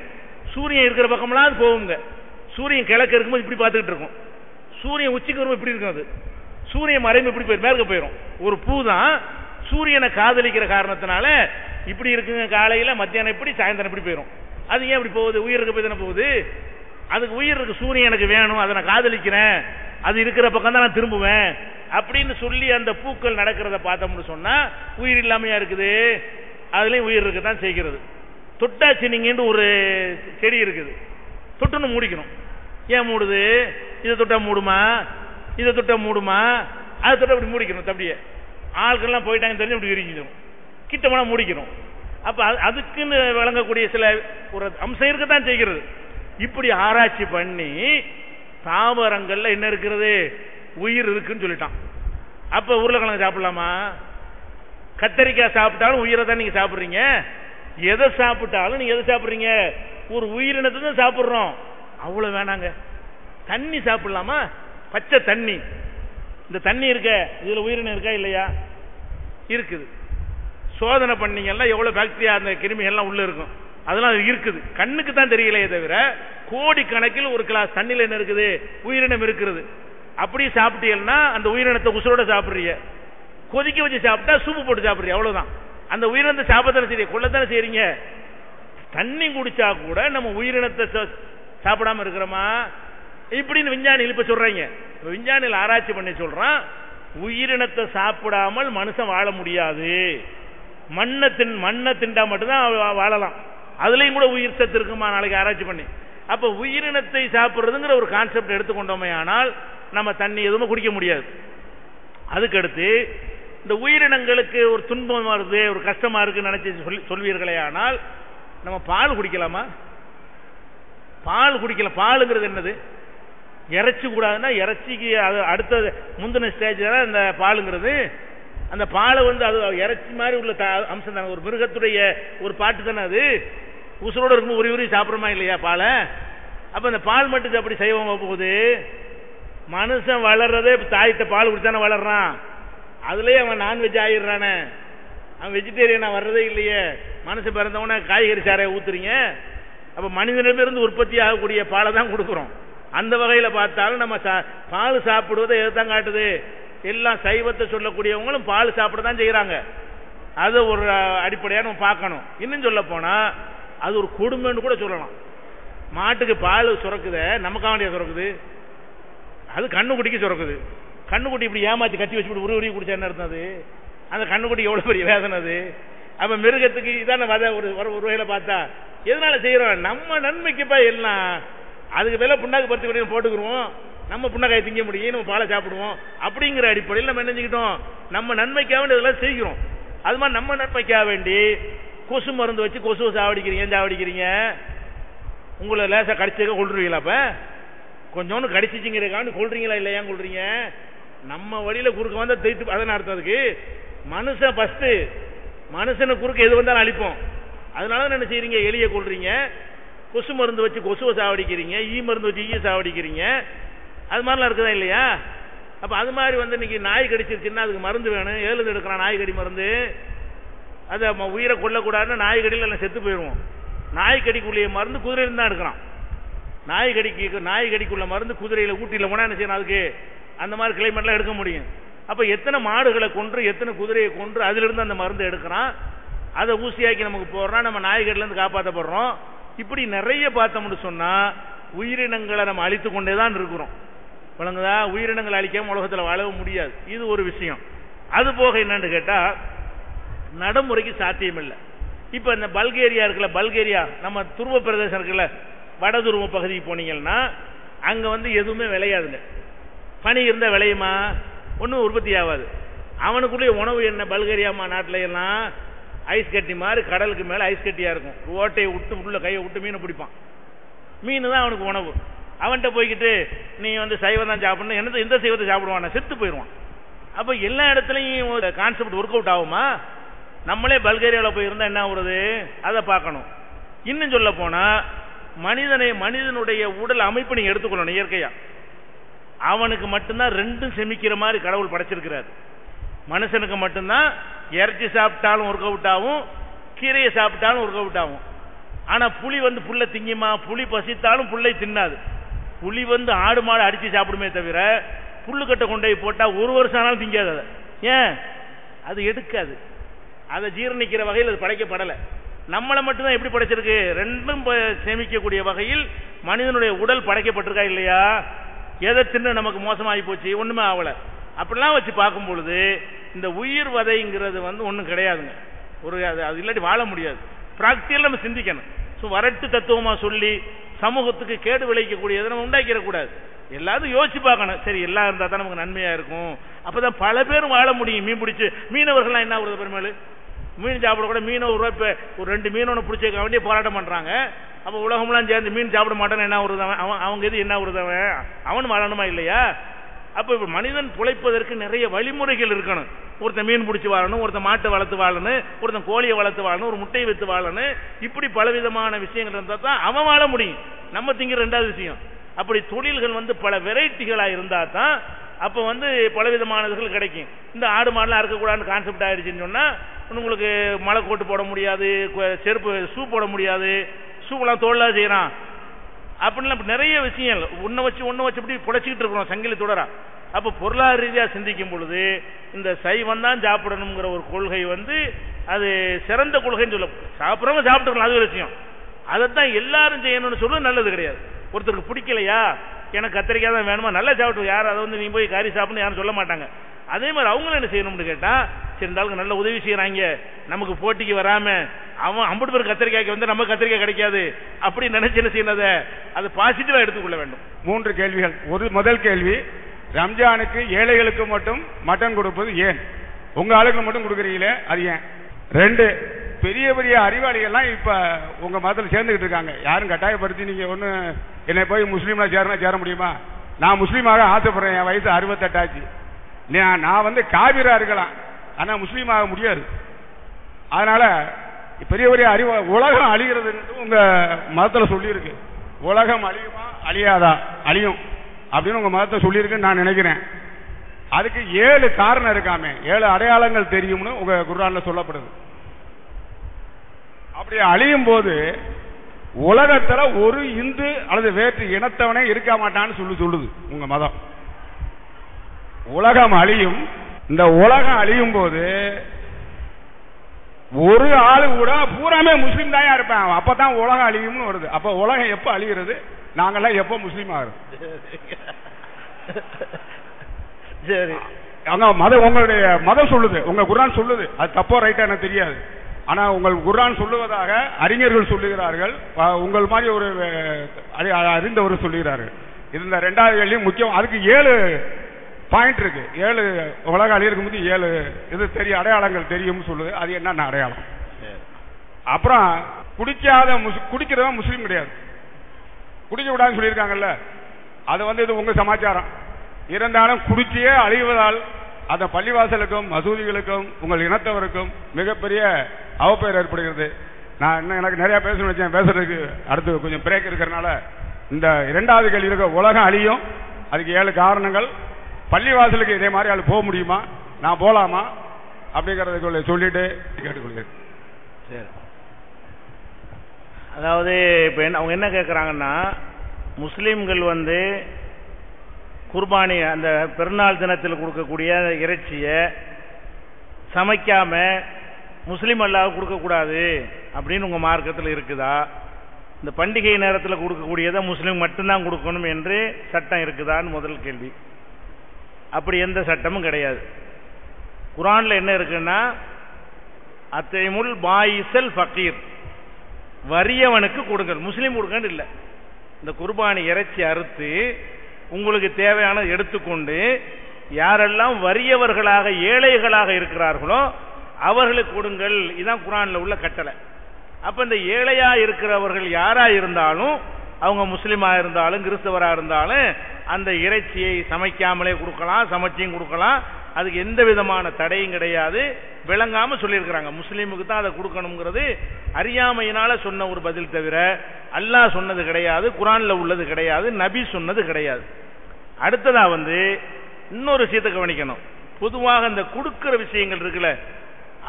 சூரியன் இருக்கிற பக்கம்லாம் அது போகுங்க. சூரியன் கிழக்கு இருக்கும்போது இப்படி பார்த்துக்கிட்டு இருக்கும். சூரியன் உச்சிக்கு வரும்போது இப்படி இருக்கும். அது சூரியன் மறைந்து இப்படி போய் மேற்க போயிடும். ஒரு பூ தான் சூரியனை காதலிக்கிற காரணத்தினால இப்படி இருக்குங்க. காலையில, மத்தியானம் இப்படி, சாயந்தரம் இப்படி போயிடும். அது ஏன் இப்படி போகுது? உயிர் இருக்க போய் தானே போகுது. அதுக்கு உயிர் இருக்கு, சூரியன் எனக்கு வேணும், அதை நான் காதலிக்கிறேன், அது இருக்கிற பக்கம் தான் நான் திரும்புவேன் அப்படின்னு சொல்லி அந்த பூக்கள் நடக்கிறத பார்த்தோம்னு சொன்னா உயிர் இல்லாமையா இருக்குது? அதுலயும் உயிர் இருக்கத்தான் செய்கிறது. தொட்டாச்சினிங்கன்னு ஒரு செடி இருக்குது, தொட்டுன்னு மூடிக்கணும். ஏன் மூடுது? இதை தொட்டா மூடுமா, இதை தொட்டா மூடுமா, அதை தொட்டா இப்படி மூடிக்கணும். தப்பிய ஆட்கள்லாம் போயிட்டாங்க தெரிஞ்சு இப்படி விரிஞ்சிடும், கிட்ட போனா மூடிக்கணும். அப்ப அதுக்குன்னு வழங்கக்கூடிய சில ஒரு அம்சம் இருக்கத்தான் செய்கிறது. இப்படி ஆராய்ச்சி பண்ணி தாவரங்கள்ல என்ன இருக்கிறது? உயிர் இருக்குன்னு சொல்லிட்டான். அப்ப உருளைக்கிழங்கு சாப்பிடலாமா? கத்தரிக்காய் சாப்பிட்டாலும் உயிரை தான் நீங்க சாப்பிடுறீங்க. எதை சாப்பிட்டாலும் நீங்க எதை சாப்பிடுறீங்க? ஒரு உயிரினத்தை தான் சாப்பிடுறோம். அவ்வளவு வேணாங்க. தண்ணி சாப்பிடலாமா? பச்சை தண்ணி. இந்த தண்ணி இருக்க, இதுல உயிரினம் இருக்கா இல்லையா? இருக்குது. சோதனை பண்ணீங்கன்னா எவ்வளவு பாக்டீரியா, அந்த கிருமிகள்லாம் உள்ள இருக்கும். அதெல்லாம் இருக்குது, கண்ணுக்கு தான் தெரியலையே தவிர கோடிக்கணக்கில் ஒரு கிளாஸ் தண்ணியில் என்ன இருக்குது, உயிரினம் இருக்கிறது. அப்படி சாப்பிட்டீங்கன்னா அந்த உயிரினத்தை உசுரோட சாப்பிட்றீங்க, கொதிக்க வச்சு சாப்பிட்டா சூப்பு போட்டு சாப்பிட்றீங்க, அவ்வளவுதான். அந்த உயிரினத்தை சாப்பிடத்தானே செய்றீங்க, கொள்ளத்தானே செய்றீங்க. தண்ணி குடிச்சா கூட நம்ம உயிரினத்தை சாப்பிடாம இருக்கிறோமா இப்படின்னு விஞ்ஞானிகள் இப்ப சொல்றாங்க. விஞ்ஞானிகள் ஆராய்ச்சி பண்ணி சொல்றான், உயிரினத்தை சாப்பிடாமல் மனுஷன் வாழ முடியாது. மண்ணை திண்டா மட்டும்தான் வாழலாம். அதுலயும் கூட உயிர் சத்து இருக்குமா நாளைக்கு ஆராய்ச்சி பண்ணி. அப்ப உயிரினத்தை சாப்பிடுறதுங்கிற ஒரு கான்செப்ட் எடுத்துக்கொண்டோமே ஆனால் நம்ம தண்ணி எதுவுமே குடிக்க முடியாது. அதுக்கடுத்து இந்த உயிரினங்களுக்கு ஒரு துன்பம் வருது, ஒரு கஷ்டமா இருக்குன்னு நினைச்சு சொல்வீர்களே, ஆனால் நம்ம பால் குடிக்கலாமா? பால் குடிக்கலாம். பாலுங்கிறது என்னது? இறைச்சி கூடாதுன்னா இறைச்சிக்கு அது அடுத்த முந்தின ஸ்டேஜ் தான் இந்த பாலுங்கிறது. அந்த பாலை அது இறைச்சி மாதிரி உள்ள அம்சம் தானே, ஒரு மிருகத்துடைய ஒரு பாட்டு தானே அது. உசுரோடு இருக்கும்போது உரி சாப்பிட்றோமா இல்லையா பாலை? அப்ப அந்த பால் மட்டும் அப்படி செய்வோம் போகுது. மனுஷன் வளர்றதே தாயிட்ட பால் குடிச்சானே வளர்றான், அதுலயே அவன் நான்வெஜ் ஆயிடுறானே, அவன் வெஜிடேரியனா வர்றதே இல்லையே. மனுஷன் பிறந்தவன காய்கறி சாரையை ஊத்துறீங்க. அப்ப மனிதனிடமிருந்து உற்பத்தி ஆகக்கூடிய பாலை தான் கொடுக்குறோம். அந்த வகையில பார்த்தாலும் நம்ம பால் சாப்பிடுவதை எதுதான் காட்டுது, எல்லாம் சைவத்தை சொல்லக்கூடியவங்களும் பால் சாப்பிட தான் செய்யறாங்க. அது ஒரு அடிப்படையா நம்ம பார்க்கணும். இன்னும் சொல்ல போனா அது ஒரு கொடுமைன்னு கூட சொல்லலாம். மாட்டுக்கு பால் சுரக்குத நமக்காக வேண்டிய சுரக்குது, அது கண்ணுக்குட்டிக்கு சுரக்குது. கண்ணுக்குட்டி இப்படி ஏமாத்தி கட்டி வச்சு உருவரி குடிச்சா என்ன அர்த்தம்? அது அந்த கண்ணுக்குட்டி எவ்வளவு பெரிய வேதனை அது. அப்ப மிருகத்துக்கு இதான ஒரு வகையில பார்த்தா எதனால செய்யறோம்? நம்ம நன்மைக்குப்பா எல்லாம். அதுக்கு மேல புண்ணாக்கு பருத்தி போட்டுக்கிறோம், நம்ம புண்ணாக்காய் திங்க முடியும், நம்ம பாலை சாப்பிடுவோம். அப்படிங்கிற அடிப்படையில் நம்ம என்ன செஞ்சுக்கிட்டோம், நம்ம நன்மைக்காக வேண்டி இதெல்லாம் செய்கிறோம். அது மாதிரி நம்ம நன்மைக்காக வேண்டி கொசு மருந்து வச்சு கொசுவை சாவடிக்கிறீங்க. உங்களை லேசா கடிச்சதுக்கு கொள்றீங்களா? அப்ப கொஞ்சோன்னு கடிச்சிச்சிங்கிறதுக்காக கொள்றீங்களா இல்லையா? கொள்றீங்க. நம்ம வழியில குறுக்க வந்தா தேய்த்து அதன அர்த்தம். அதுக்கு மனுஷன் ஃபர்ஸ்ட், மனுஷனை குறுக்க எது வந்தாலும் அழிப்போம். அதனால என்ன செய்றீங்க, எலியை கொள்றீங்க, கொசு மருந்து வச்சு கொசுவை சாவடிக்கிறீங்க, ஈ மருந்து வச்சு ஈய சாவடிக்கிறீங்க. அது மாதிரிலாம் இருக்குதா இல்லையா? அப்ப அது மாதிரி இன்னைக்கு நாய் கடிச்சிருச்சுன்னா அதுக்கு மருந்து வேணும், ஏழுந்து எடுக்கிறான் நாய்கடி மருந்து. அது உயிரை கொல்லக்கூடாதுன்னு நாய்கடியில் எல்லாம் செத்து போயிடுவோம். நாய்கடிக்குள்ளே மருந்து குதிரையில தான் எடுக்கிறான். நாய்கடிக்குள்ள மருந்து குதிரையில ஊட்டியில போனா என்ன செய்யணும், அதுக்கு அந்த மாதிரி கிளைமேட்லாம் எடுக்க முடியும். அப்ப எத்தனை மாடுகளை கொன்று எத்தனை குதிரையை கொன்று அதுல இருந்து அந்த மருந்து எடுக்கிறான், அதை ஊசியாக்கி நமக்கு போடுறான், நம்ம நாய்கடில இருந்து காப்பாற்றப்படுறோம். இப்படி நிறைய பார்த்தோம்னு சொன்னா உயிரினங்களை நம்ம அழித்து கொண்டே தான் இருக்கிறோம். வழங்குதா? உயிரினங்களை அழிக்காம உலகத்தில் வாழவும் முடியாது. இது ஒரு விஷயம். அது போக என்னன்னு கேட்டா நடைமுறைக்கு சாத்தியம் இல்லை. இப்ப இந்த பல்கேரியா இருக்குல்ல, பல்கேரியா நம்ம துருவ பிரதேசம் இருக்குல்ல, வட துருவ பகுதிக்கு போனீங்கன்னா அங்க எதுவுமே விளையாதுங்க. பனி இருந்தா விளையுமா? ஒன்றும் உற்பத்தி ஆகாது. அவனுக்குள்ளே உணவு என்ன, பல்கேரியா நாட்டில எல்லாம் ஐஸ் கட்டி மாதிரி கடலுக்கு மேல ஐஸ் கட்டியா இருக்கும். ஓட்டையை விட்டு உள்ள கையை விட்டு மீனை பிடிப்பான். மீன் தான் அவனுக்கு உணவு. அவன்கிட்ட போய்கிட்டு நீ சைவம் தான் சாப்பிடணும், எந்த சைவத்தை சாப்பிடுவான், செத்து போயிடுவான். அப்ப எல்லா இடத்துலையும் கான்செப்ட் ஒர்க் அவுட் ஆகுமா? நம்மளே பல்கேரியாவில் போயிருந்தா என்ன ஆகுறது அதை பார்க்கணும். இன்னும் சொல்ல போனா மனிதனுடைய உடல் அமைப்பு நீங்க எடுத்துக்கொள்ளணும். இயற்கையா அவனுக்கு மட்டும்தான் ரெண்டும் செமிக்கிற மாதிரி கடவுள் படைச்சிருக்கிறார். மனுஷனுக்கு மட்டும்தான் இறைச்சி சாப்பிட்டாலும் ஒர்க் அவுட் ஆகும், கீரையை சாப்பிட்டாலும் ஒர்க் அவுட் ஆகும். ஆனா புலி புல்லை திங்குமா? புலி பசித்தாலும் புல்லை தின்னாது. புலி ஆடு மாடு அடிச்சு சாப்பிடுமே தவிர புல்லுக்கட்டை கொண்டு போய் போட்டா ஒரு வருஷம் ஆனாலும் திங்காது. அதை ஏன்? அது எடுக்காது. அதை ஜீரணிக்கிற வகையில் அது படைக்கப்படலை. நம்மளை மட்டும்தான் எப்படி படைச்சிருக்கு, ரெண்டும் சேமிக்கக்கூடிய வகையில் மனிதனுடைய உடல் படைக்கப்பட்டிருக்கா இல்லையா? எதை தின்னு நமக்கு மோசமாகி போச்சு? ஒண்ணுமே ஆகல. அப்படிலாம் வச்சு பார்க்கும் பொழுது இந்த உயிர் வதைங்கிறது ஒன்றும் கிடையாதுங்க. அது இல்லாட்டி வாழ முடியாது. பிராக்டிகல் நம்ம சிந்திக்கணும். வரட்டு தத்துவமா சொல்லி சமூகத்துக்கு கேடு விளைவிக்கக்கூடியதை நம்ம உண்டாக்கிடக்கூடாது. எல்லாரும் யோசிச்சு பார்க்கணும். சரி, எல்லாம் இருந்தா தான் நமக்கு நன்மையா இருக்கும். அப்பதான் பல பேரும் வாழ முடியும். மீன் பிடிச்சு மீனவர்கள்லாம் என்ன ஆகுறது, பெருமாள் மீன் சாப்பிட கூட மீனவர் இப்ப ஒரு 2 மீனவனை பிடிச்ச வேண்டிய போராட்டம் பண்றாங்க. அப்ப உலகம்லாம் சேர்ந்து மீன் சாப்பிட மாட்டான்னு என்ன வருதவன், அவங்க எது என்ன வருதவன், அவன் வாழணுமா இல்லையா? அப்ப இப்ப மனிதன் பிழைப்பதற்கு நிறைய வழிமுறைகள் இருக்கணும். ஒருத்தன் மீன் பிடிச்சி வாழணும், ஒருத்தன் மாட்டை வளர்த்து வாழணும், ஒருத்தன் கோழியை வளர்த்து வாழணும், ஒரு முட்டையை வித்து வாழணும். இப்படி பலவிதமான விஷயங்கள் இருந்தா தான் அவன் வாழ முடியும். நம்ம திங்கிற 2வது விஷயம். அப்படி தொழில்கள் பல வெரைட்டிகளா இருந்தா தான் அப்போ பலவிதமானதுகள் கிடைக்கும். இந்த ஆடு மாடெலாம் அறுக்கக்கூடாதுன்னு கான்செப்ட் ஆயிடுச்சுன்னு சொன்னால் உங்களுக்கு மலை கோட்டு போட முடியாது, செருப்பு ஷூ போட முடியாது, ஷூவெல்லாம் தோல்லாம் செய்கிறான் அப்படின்லாம் நிறைய விஷயங்கள் ஒன்றை வச்சு இப்படி புடைச்சிக்கிட்டு இருக்கிறோம் சங்கிலி தொடரா. அப்போ பொருளாதார ரீதியாக சிந்திக்கும் பொழுது இந்த சைவம் தான் சாப்பிடணுங்கிற ஒரு கொள்கை அது சிறந்த கொள்கைன்னு சொல்ல, சாப்பிட்றவங்க சாப்பிட்டுக்கலாம், அது ஒரு விஷயம். அதைத்தான் எல்லாரும் செய்யணும்னு சொல்றது நல்லது கிடையாது. ஒருத்தருக்கு பிடிக்கலையா, எனக்கு கத்திரிக்காய் தான் வேணுமா, நல்லா சாப்பிட்டு, யார் அதை நீ போய் கறி சாப்பிடணும் யாரும் சொல்ல மாட்டாங்க. அதே மாதிரி அவங்களும் என்ன செய்யணும்னு கேட்டா, சரி இந்த ஆளுக்கு நல்ல உதவி செய்யறாங்க, நமக்கு போட்டிக்கு வராம அவன் 50 பேர் கத்திரிக்காய்க்கு நம்ம கத்திரிக்காய் கிடைக்காது அப்படி நினைச்சு என்ன செய்யறத அது பாசிட்டிவா எடுத்துக்கொள்ள வேண்டும். 3 கேள்விகள். முதல் கேள்வி, ரம்ஜானுக்கு ஏழைகளுக்கு மட்டும் மட்டன் கொடுப்பது ஏன்? உங்க ஆளுக்கு மட்டும் கொடுக்குறீங்களே அது ஏன்? 2, பெரிய பெரிய அறிவாளிகள்லாம் இப்ப உங்க மதத்தில் சேர்ந்துகிட்டு இருக்காங்க. யாரும் கட்டாயப்படுத்தி நீங்க ஒண்ணு என்னை போய் முஸ்லீம்ல சேர முடியுமா? நான் முஸ்லீமாக ஆசைப்படுறேன், என் வயசு 68 ஆச்சு. நான் காவிரா இருக்கலாம், ஆனா முஸ்லீம் ஆக முடியாது. அதனால பெரிய பெரிய உலகம் அழிகிறது உங்க மதத்தில் சொல்லி இருக்கு. உலகம் அழியுமா அழியாதா? அழியும் அப்படின்னு உங்க மதத்தை சொல்லியிருக்குன்னு நான் நினைக்கிறேன். அதுக்கு 7 காரணம் இருக்காமே, 7 அடையாளங்கள் தெரியும்னு உங்க குர்ஆன்ல சொல்லப்படுது. அப்படி அழியும் போது உலகத்துல ஒரு இந்து அல்லது வேற்று இனத்தவனே இருக்க மாட்டான்னு சொல்லுது உங்க மதம். உலகம் அழியும். இந்த உலகம் அழியும் போது ஒரு ஆளு கூட பூராமே முஸ்லீம் தான் இருப்பேன், அப்பதான் உலகம் அழியும்னு வருது. அப்ப உலகம் எப்ப அழிகிறது? நாங்கெல்லாம் எப்ப முஸ்லீம் ஆகுது? சரி, உங்களுடைய மதம் சொல்லுது, உங்க குர்ஆன் சொல்லுது, அது தப்போ ரைட்டா எனக்கு தெரியாது. ஆனா உங்கள் குர்ஆன் சொல்லுவதாக அறிஞர்கள் சொல்லுகிறார்கள், உங்கள் மாதிரி ஒரு அறிந்தவர் சொல்லுகிறார்கள். இந்த 2வது கேள்வி முக்கியம். அதுக்கு 7 பாயிண்ட் இருக்கு. 7 உலக அழியிருக்கு போது 7 இது தெரியும், அடையாளங்கள் தெரியும் சொல்லுது. அது என்ன அடையாளம்? அப்புறம் குடிக்கிறவன் முஸ்லீம் கிடையாது, குடிக்க கூடாதுன்னு சொல்லியிருக்காங்கல்ல, அது இது உங்க சமாச்சாரம். இருந்தாலும் குடிச்சியே அழிவதால் அந்த பள்ளிவாசலுக்கும் மசூதிகளுக்கும் உங்கள் இனத்தவருக்கும் மிகப்பெரிய அவப்பெயர் ஏற்படுகிறது. நான் எனக்கு நிறைய பேசணும்னு வச்சேன், பேசுறதுக்கு அடுத்து கொஞ்சம் பிரேக் இருக்கிறதுனால இந்த 2வது கேள்வி இருக்க உலகம் அழியும், அதுக்கு 7 காரணங்கள். பள்ளிவாசலுக்கு இதே மாதிரி ஆள் போக முடியுமா, நான் போலாமா அப்படிங்கறத சொல்லிட்டு கேட்டுக்கொள்கிறேன். சரி, அதாவது இப்ப அவங்க என்ன கேட்கறாங்கன்னா, முஸ்லிம்கள் குர்பானி அந்த பெருநாள் தினத்தில் கொடுக்கக்கூடிய இறைச்சியை சமைக்காம முஸ்லீம் அல்லாஹ் கொடுக்கக்கூடாது அப்படின்னு உங்க மார்க்கத்தில் இருக்குதா? இந்த பண்டிகை நேரத்தில் கொடுக்கக்கூடியதை முஸ்லீம் மட்டும்தான் கொடுக்கணும் என்று சட்டம் இருக்குதான்னு முதல் கேள்வி. அப்படி எந்த சட்டமும் கிடையாது. குர்ஆன்ல என்ன இருக்குன்னா, அத்தைமுல் பாயிசல் ஃபகீர், வறியவனுக்கு கொடுங்கள், முஸ்லீம் கொடுங்கன்னு இல்லை. இந்த குர்பானி இறைச்சி அறுத்து உங்களுக்கு தேவையானது எடுத்துக்கொண்டு யாரெல்லாம் வறியவர்களாக ஏழைகளாக இருக்கிறார்களோ அவர்களுக்கு கொடுங்கள். இதுதான் குர்ஆன்ல உள்ள கட்டளை. அப்ப இந்த ஏழையா இருக்கிறவர்கள் யாரா இருந்தாலும், அவங்க முஸ்லிமா இருந்தாலும் கிறிஸ்தவரா இருந்தாலும், அந்த இறைச்சியை சமைக்காமலே கொடுக்கலாம், சமைச்சியும் கொடுக்கலாம். அதுக்கு எந்த விதமான தடையும் கிடையாது. விளங்காம சொல்லியிருக்கிறாங்க, முஸ்லீமுக்கு தான் அதை கொடுக்கணுங்கிறது அறியாமையினால சொன்ன ஒரு பதில் தவிர அல்லாஹ் சொன்னது கிடையாது, குர்ஆன்ல உள்ளது கிடையாது, நபி சொன்னது கிடையாது. அடுத்ததா இன்னொரு விஷயத்தை கவனிக்கணும். பொதுவாக இந்த கொடுக்கிற விஷயங்கள் இருக்குல்ல,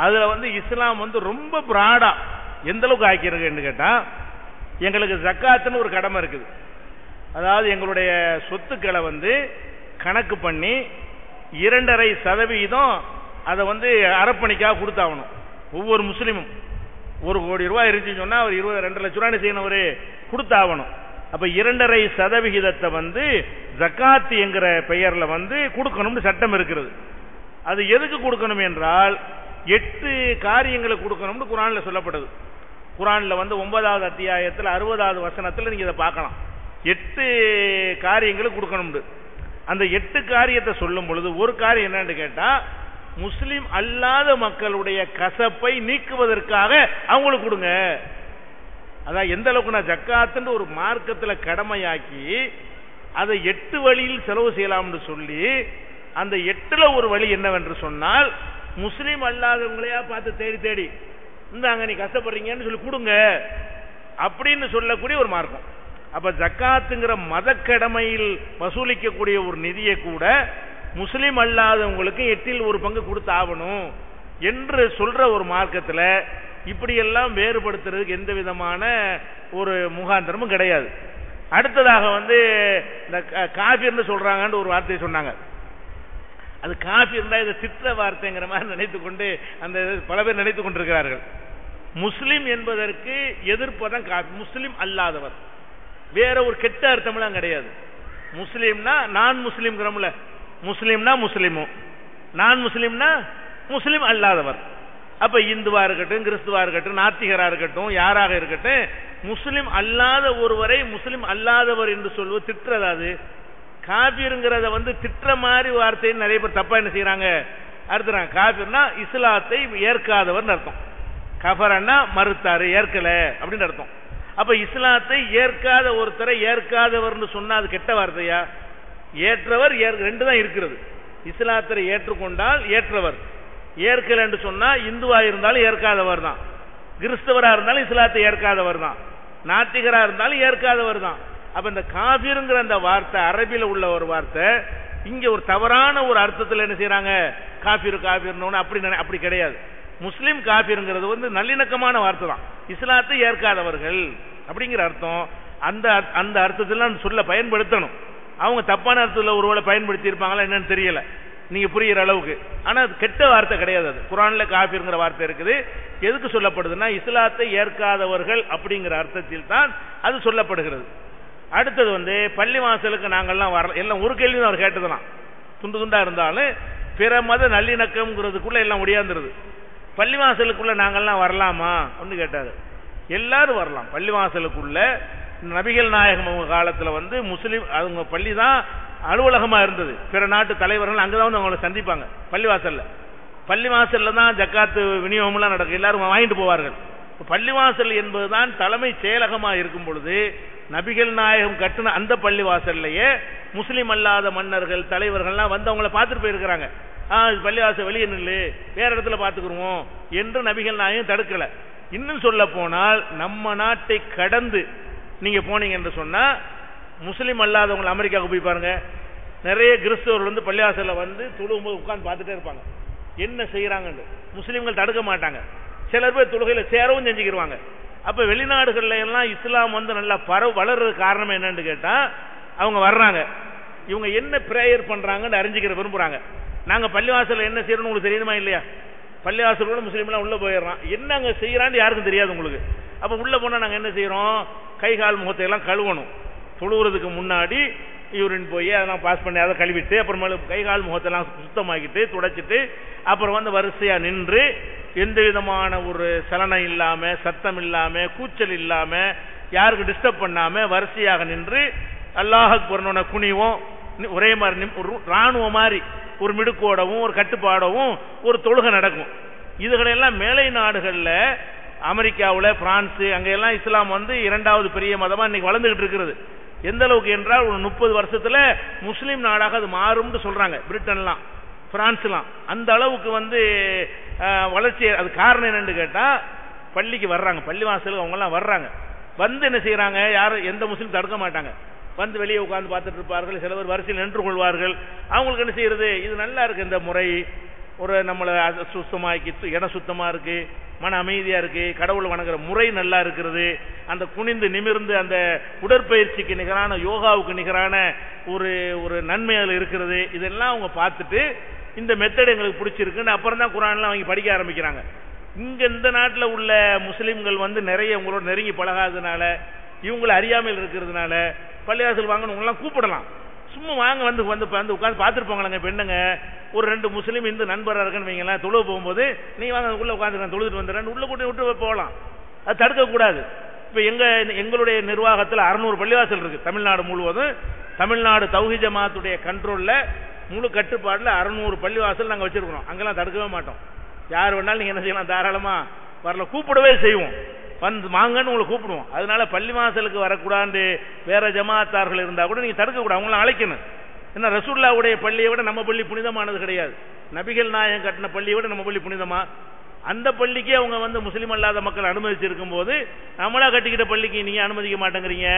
அதுல இஸ்லாம் ரொம்ப பிராடா எந்த அளவுக்கு ஆக்கியிருக்குன்னு கேட்டா, எங்களுக்கு ஜக்காத்துன்னு ஒரு கடமை இருக்குது. அதாவது எங்களுடைய சொத்துக்களை கணக்கு பண்ணி 2.5% அதை அறப்பணிக்காக கொடுத்தாகணும். ஒவ்வொரு முஸ்லீமும் 1 கோடி ரூபாய் இருந்துச்சுன்னு சொன்னா அவர் 2 லட்சம் ரூபாய் செய்யணும் கொடுத்தாகணும். அப்ப 2.5% ஜக்காத் என்கிற பெயர்ல கொடுக்கணும்னு சட்டம் இருக்கிறது. அது எதுக்கு கொடுக்கணும் என்றால் 8 காரியங்களை கொடுக்கணும்னு குர்ஆன்ல சொல்லப்படுது. குர்ஆன்ல 9வது அத்தியாயத்தில் 60வது வசனத்தில் நீங்க இதை பார்க்கலாம். 8 காரியங்களை கொடுக்கணும். அந்த 8 காரியத்தை சொல்லும் பொழுது ஒரு காரியம் என்னன்னு கேட்டா, முஸ்லிம் அல்லாத மக்களுடைய கசப்பை நீக்குவதற்காக அவங்களுக்கு கொடுங்க. அதான் எந்த அளவுக்கு நான் ஜக்காத்துன்னு ஒரு மார்க்கத்துல கடமையாக்கி அதை 8 வழியில் செலவு செய்யலாம்னு சொல்லி, அந்த 8ல ஒரு வழி என்னவென்று சொன்னால், முஸ்லிம் அல்லாதவங்களையா பார்த்து தேடி தேடி இந்தாங்க நீ கஷ்டப்படுறீங்கன்னு சொல்லி கொடுங்க அப்படின்னு சொல்லக்கூடிய ஒரு மார்க்கம். அப்ப ஜக்காத்துங்கிற மத கடமையில் வசூலிக்கக்கூடிய ஒரு நிதியை கூட முஸ்லிம் அல்லாதவங்களுக்கு 8ல் 1 பங்கு கொடுத்து ஆகணும் என்று சொல்ற ஒரு மார்க்கத்தில் இப்படியெல்லாம் வேறுபடுத்துறதுக்கு எந்த விதமான ஒரு முகாந்திரமும் கிடையாது. அடுத்ததாக இந்த காஃபிர்னு சொல்றாங்கன்னு ஒரு வார்த்தையை சொன்னாங்க. அது காஃபிர்னா இது திட்ட வார்த்தைங்கிற மாதிரி நினைத்துக்கொண்டு அந்த பல பேர் நினைத்துக் கொண்டிருக்கிறார்கள். முஸ்லிம் என்பதற்கு எதிர்ப்பதான் காஃபிர், முஸ்லிம் அல்லாதவர். வேற ஒரு கெட்ட அர்த்தம்லாம் கிடையாது. முஸ்லிம்னா நான் முஸ்லிம்ங்கிறோம்ல, முஸ்லிம்னா முஸ்லிமும், நான் முஸ்லிம்னா முஸ்லிம் அல்லாதவர். அப்ப இந்துவா இருக்கட்டும், கிறிஸ்துவா இருக்கட்டும், நாத்திகரா இருக்கட்டும், யாராக இருக்கட்டும், முஸ்லிம் அல்லாத ஒருவரை முஸ்லிம் அல்லாதவர் என்று சொல்வது திட்டுறதாது. காபிருங்கிறத திட்டுற மாதிரி வார்த்தையை நிறைய பேர் தப்பா என்ன செய்யறாங்க, அர்த்தம். காபிர்னா இஸ்லாத்தை ஏற்காதவர் அர்த்தம். கஃபரன்னா மறுத்தாரு, ஏற்கல அப்படின்னு அர்த்தம். அப்ப இஸ்லாத்தை ஏற்காத ஒருத்தரை ஏற்காதவர்னு சொன்னா அது கெட்ட வார்த்தையா? ஏற்றவர் ரெண்டு தான் இருக்கிறது. இஸ்லாத்தை ஏற்றுக்கொண்டால் ஏற்றவர், ஏற்கல என்று சொன்னா இந்துவா இருந்தாலும் ஏற்காதவர் தான், கிறிஸ்தவரா இருந்தாலும் இஸ்லாத்தை ஏற்காதவர் தான், நாத்திகரா இருந்தாலும் ஏற்காதவர் தான். அப்ப இந்த காபிருங்கிற அந்த வார்த்தை அரபில உள்ள ஒரு வார்த்தை, இங்க ஒரு தவறான ஒரு அர்த்தத்தில் என்ன செய்யறாங்க, காபிர் காபிர்னு அப்படி கிடையாது. முஸ்லிம் காபிருங்கிறது நல்லிணக்கமான வார்த்தை தான், இஸ்லாத்தை ஏற்காதவர்கள் அப்படிங்கிற அர்த்தம். அந்த அர்த்தத்தில் சொல்ல பயன்படுத்தணும். அவங்க தப்பான அர்த்தத்தில் ஒருவேளை பயன்படுத்தி இருப்பாங்களா என்னன்னு தெரியல, நீங்க புரியுற அளவுக்கு. ஆனா அது கெட்ட வார்த்தை கிடையாது. அது குர்ஆன்ல காபிர்ங்கிற வார்த்தை இருக்குது. எதுக்கு சொல்லப்படுதுன்னா இஸ்லாத்தை ஏற்காதவர்கள் அப்படிங்கிற அர்த்தத்தில் தான் அது சொல்லப்படுகிறது. அடுத்தது பள்ளிவாசலுக்கு நாங்கள்லாம் வரல, எல்லாம் ஒரு கேள்வி தான் அவர் கேட்டதுலாம், துண்டு துண்டா இருந்தாலும் பிற மத நல்லிணக்கம்ங்கிறதுக்குள்ள எல்லாம் முடியாந்துருது. பள்ளிவாசலுக்குள்ள நாங்கள்லாம் வரலாமா ஒன்னு கேட்டாரு. எல்லாரும் வரலாம் பள்ளிவாசலுக்குள்ள. நபிகள் நாயகம் அவங்க காலத்துல முஸ்லிம் அவங்க பள்ளி தான் அலுவலகமா இருந்தது. பிற நாட்டு தலைவர்கள் அங்கதான் அவங்களை சந்திப்பாங்க பள்ளிவாசல்ல. பள்ளிவாசல்ல தான் ஜக்காத்து விநியோகம் எல்லாம் நடக்கும், எல்லாரும் வாங்கிட்டு போவார்கள். பள்ளிவாசல் என்பதுதான் தலைமை செயலகமா இருக்கும் பொழுது நபிகள் நாயகம் கட்டின அந்த பள்ளிவாசல்லையே முஸ்லிம் அல்லாத மன்னர்கள் தலைவர்கள்லாம் அவங்கள பார்த்துட்டு போயிருக்கிறாங்க. பள்ளிவாசல் வெளியே நில்லு, வேற இடத்துல பார்த்துக்குருவோம் என்று நபிகள் நாயகம் தடுக்கல. இன்னும் சொல்ல போனால் நம்ம நாட்டை கடந்து நீங்க போனீங்க என்று சொன்னா முஸ்லிம் அல்லாதவங்க அமெரிக்காவுக்கு போய் பாருங்க, நிறைய கிறிஸ்தவர்கள் பள்ளிவாசல்ல தொழும்போது உட்கார்ந்து பார்த்துட்டே இருப்பாங்க என்ன செய்யறாங்கன்னு. முஸ்லிம்கள் தடுக்க மாட்டாங்க. சிலர் பேர் தொழுகையில சேரவும் செஞ்சுக்கிடுவாங்க. அப்ப வெளிநாடுகள்ல எல்லாம் இஸ்லாம் நல்லா வளர்றது காரணம் என்னன்னு கேட்டா அவங்க வர்றாங்க, இவங்க என்ன பிரேயர் பண்றாங்கன்னு அறிஞ்சிக்கிற விரும்புறாங்க. நாங்க பள்ளிவாசல்ல என்ன செய்யறோம்னு உங்களுக்கு தெரியுமா இல்லையா? பள்ளிவாசல் கூட முஸ்லீம் எல்லாம் உள்ள போயிடுறான், என்ன அங்க செய்யறான்னு யாருக்கும் தெரியாது உங்களுக்கு. அப்ப உள்ள போனா நாங்க என்ன செய்யறோம், கை கால் முகத்தை எல்லாம் கழுவணும். தொழுவுறதுக்கு முன்னாடி யூரின் போய் அதெல்லாம் பாஸ் பண்ணி அதை கழுவிட்டு அப்புறமேல கை கால் முகத்தெல்லாம் சுத்தமாக்கிட்டு துடைச்சிட்டு அப்புறம் வரிசையா நின்று எந்த விதமான ஒரு சலனம் இல்லாம, சத்தம் இல்லாம, கூச்சல் இல்லாம, யாருக்கு டிஸ்டர்ப் பண்ணாம வரிசையாக நின்று அல்லாஹ் அக்பர்னு குனிவோம். ஒரே மாதிரி ராணுவ மாதிரி ஒரு மிடுக்கோடவும் ஒரு கட்டுப்பாடவும் ஒரு தொழுகை நடக்கும். இதுகளெல்லாம் மேலை நாடுகள்ல அமெரிக்காவில், பிரான்ஸ் அங்கெல்லாம் இஸ்லாம் இரண்டாவது பெரிய மதமா இன்னைக்கு வளர்ந்துகிட்டு இருக்கிறது. எந்த அளவுக்கு என்றால் ஒரு 30 வருஷத்துல முஸ்லீம் நாடாக அது மாறும் சொல்றாங்க. பிரிட்டன்லாம், பிரான்ஸ்லாம் அந்த அளவுக்கு வளர்ச்சி. அது காரணம் என்னன்னு கேட்டா பள்ளிக்கு வர்றாங்க, பள்ளிவாசலுக்கு அவங்க எல்லாம் வர்றாங்க. என்ன செய்யறாங்க, யாரும் எந்த முஸ்லீம் தடுக்க மாட்டாங்க. வெளியே உட்கார்ந்து பார்த்துட்டு இருப்பார்கள். சில பேர் வரிசையில் நின்று கொள்வார்கள். அவங்களுக்கு என்ன செய்யறது, இது நல்லா இருக்கு இந்த முறை, ஒரு நம்மளை சுத்தமாக்கி இடம் சுத்தமா இருக்கு, மன அமைதியா இருக்கு, கடவுளை வணங்குற முறை நல்லா இருக்கிறது, அந்த குனிந்து நிமிர்ந்து அந்த உடற்பயிற்சிக்கு நிகரான யோகாவுக்கு நிகரான ஒரு நன்மை அதில் இருக்கிறது. இதெல்லாம் அவங்க பார்த்துட்டு இந்த மெத்தட் எங்களுக்கு பிடிச்சிருக்குன்னு அப்புறம் தான் குர்ஆன்லாம் அவங்க படிக்க ஆரம்பிக்கிறாங்க. இங்க இந்த நாட்டில் உள்ள முஸ்லிம்கள் நிறைய உங்களோட நெருங்கி பழகாததுனால, இவங்களை அறியாமல் இருக்கிறதுனால பள்ளிவாசல் வாங்கணும் கூப்பிடலாம், சும்மா வாங்க உட்காந்து பார்த்துட்டு போங்களாங்க. பெண்ணுங்க ஒரு 2 முஸ்லீம் இந்து நண்பராக இருக்குன்னு வைங்களா, தொழுவு போகும்போது நீங்க வாங்க உள்ள உட்காந்து தொழுதுட்டு வந்துடுறேன் உள்ள கூட்டி விட்டு போகலாம். அது தடுக்க கூடாது. இப்ப எங்களுடைய நிர்வாகத்தில் 600 பள்ளிவாசல் இருக்கு தமிழ்நாடு முழுவதும். தமிழ்நாடு தௌஹீத் ஜமாத்துடைய கண்ட்ரோல்ல முழு கட்டுப்பாடுல 600 பள்ளிவாசல் நாங்க வச்சிருக்கிறோம். அங்கெல்லாம் தடுக்கவே மாட்டோம். யார் வேணாலும் நீங்க என்ன செய்யலாம், தாராளமா வரல, கூப்பிடவே செய்வோம். வாங்கன்னு உங்களை கூப்பிடுவோம். அதனால பள்ளிவாசலுக்கு வரக்கூடாது வேற ஜமாத்தார்கள் இருந்தா கூட நீங்க தடுக்க கூடாது, அவங்கள அழைக்கணும். ஏன்னா ரசூலுல்லாஹ்வுடைய பள்ளியை விட நம்ம பள்ளி புனிதமானது கிடையாது. நபிகள் நாயகம் கட்டின பள்ளியை விட நம்ம பள்ளி புனிதமா? அந்த பள்ளிக்கே அவங்க முஸ்லீம் அல்லாத மக்கள் அனுமதிச்சிருக்கும் போது நம்மளா கட்டிக்கிட்ட பள்ளிக்கு நீங்க அனுமதிக்க மாட்டேங்கிறீங்க.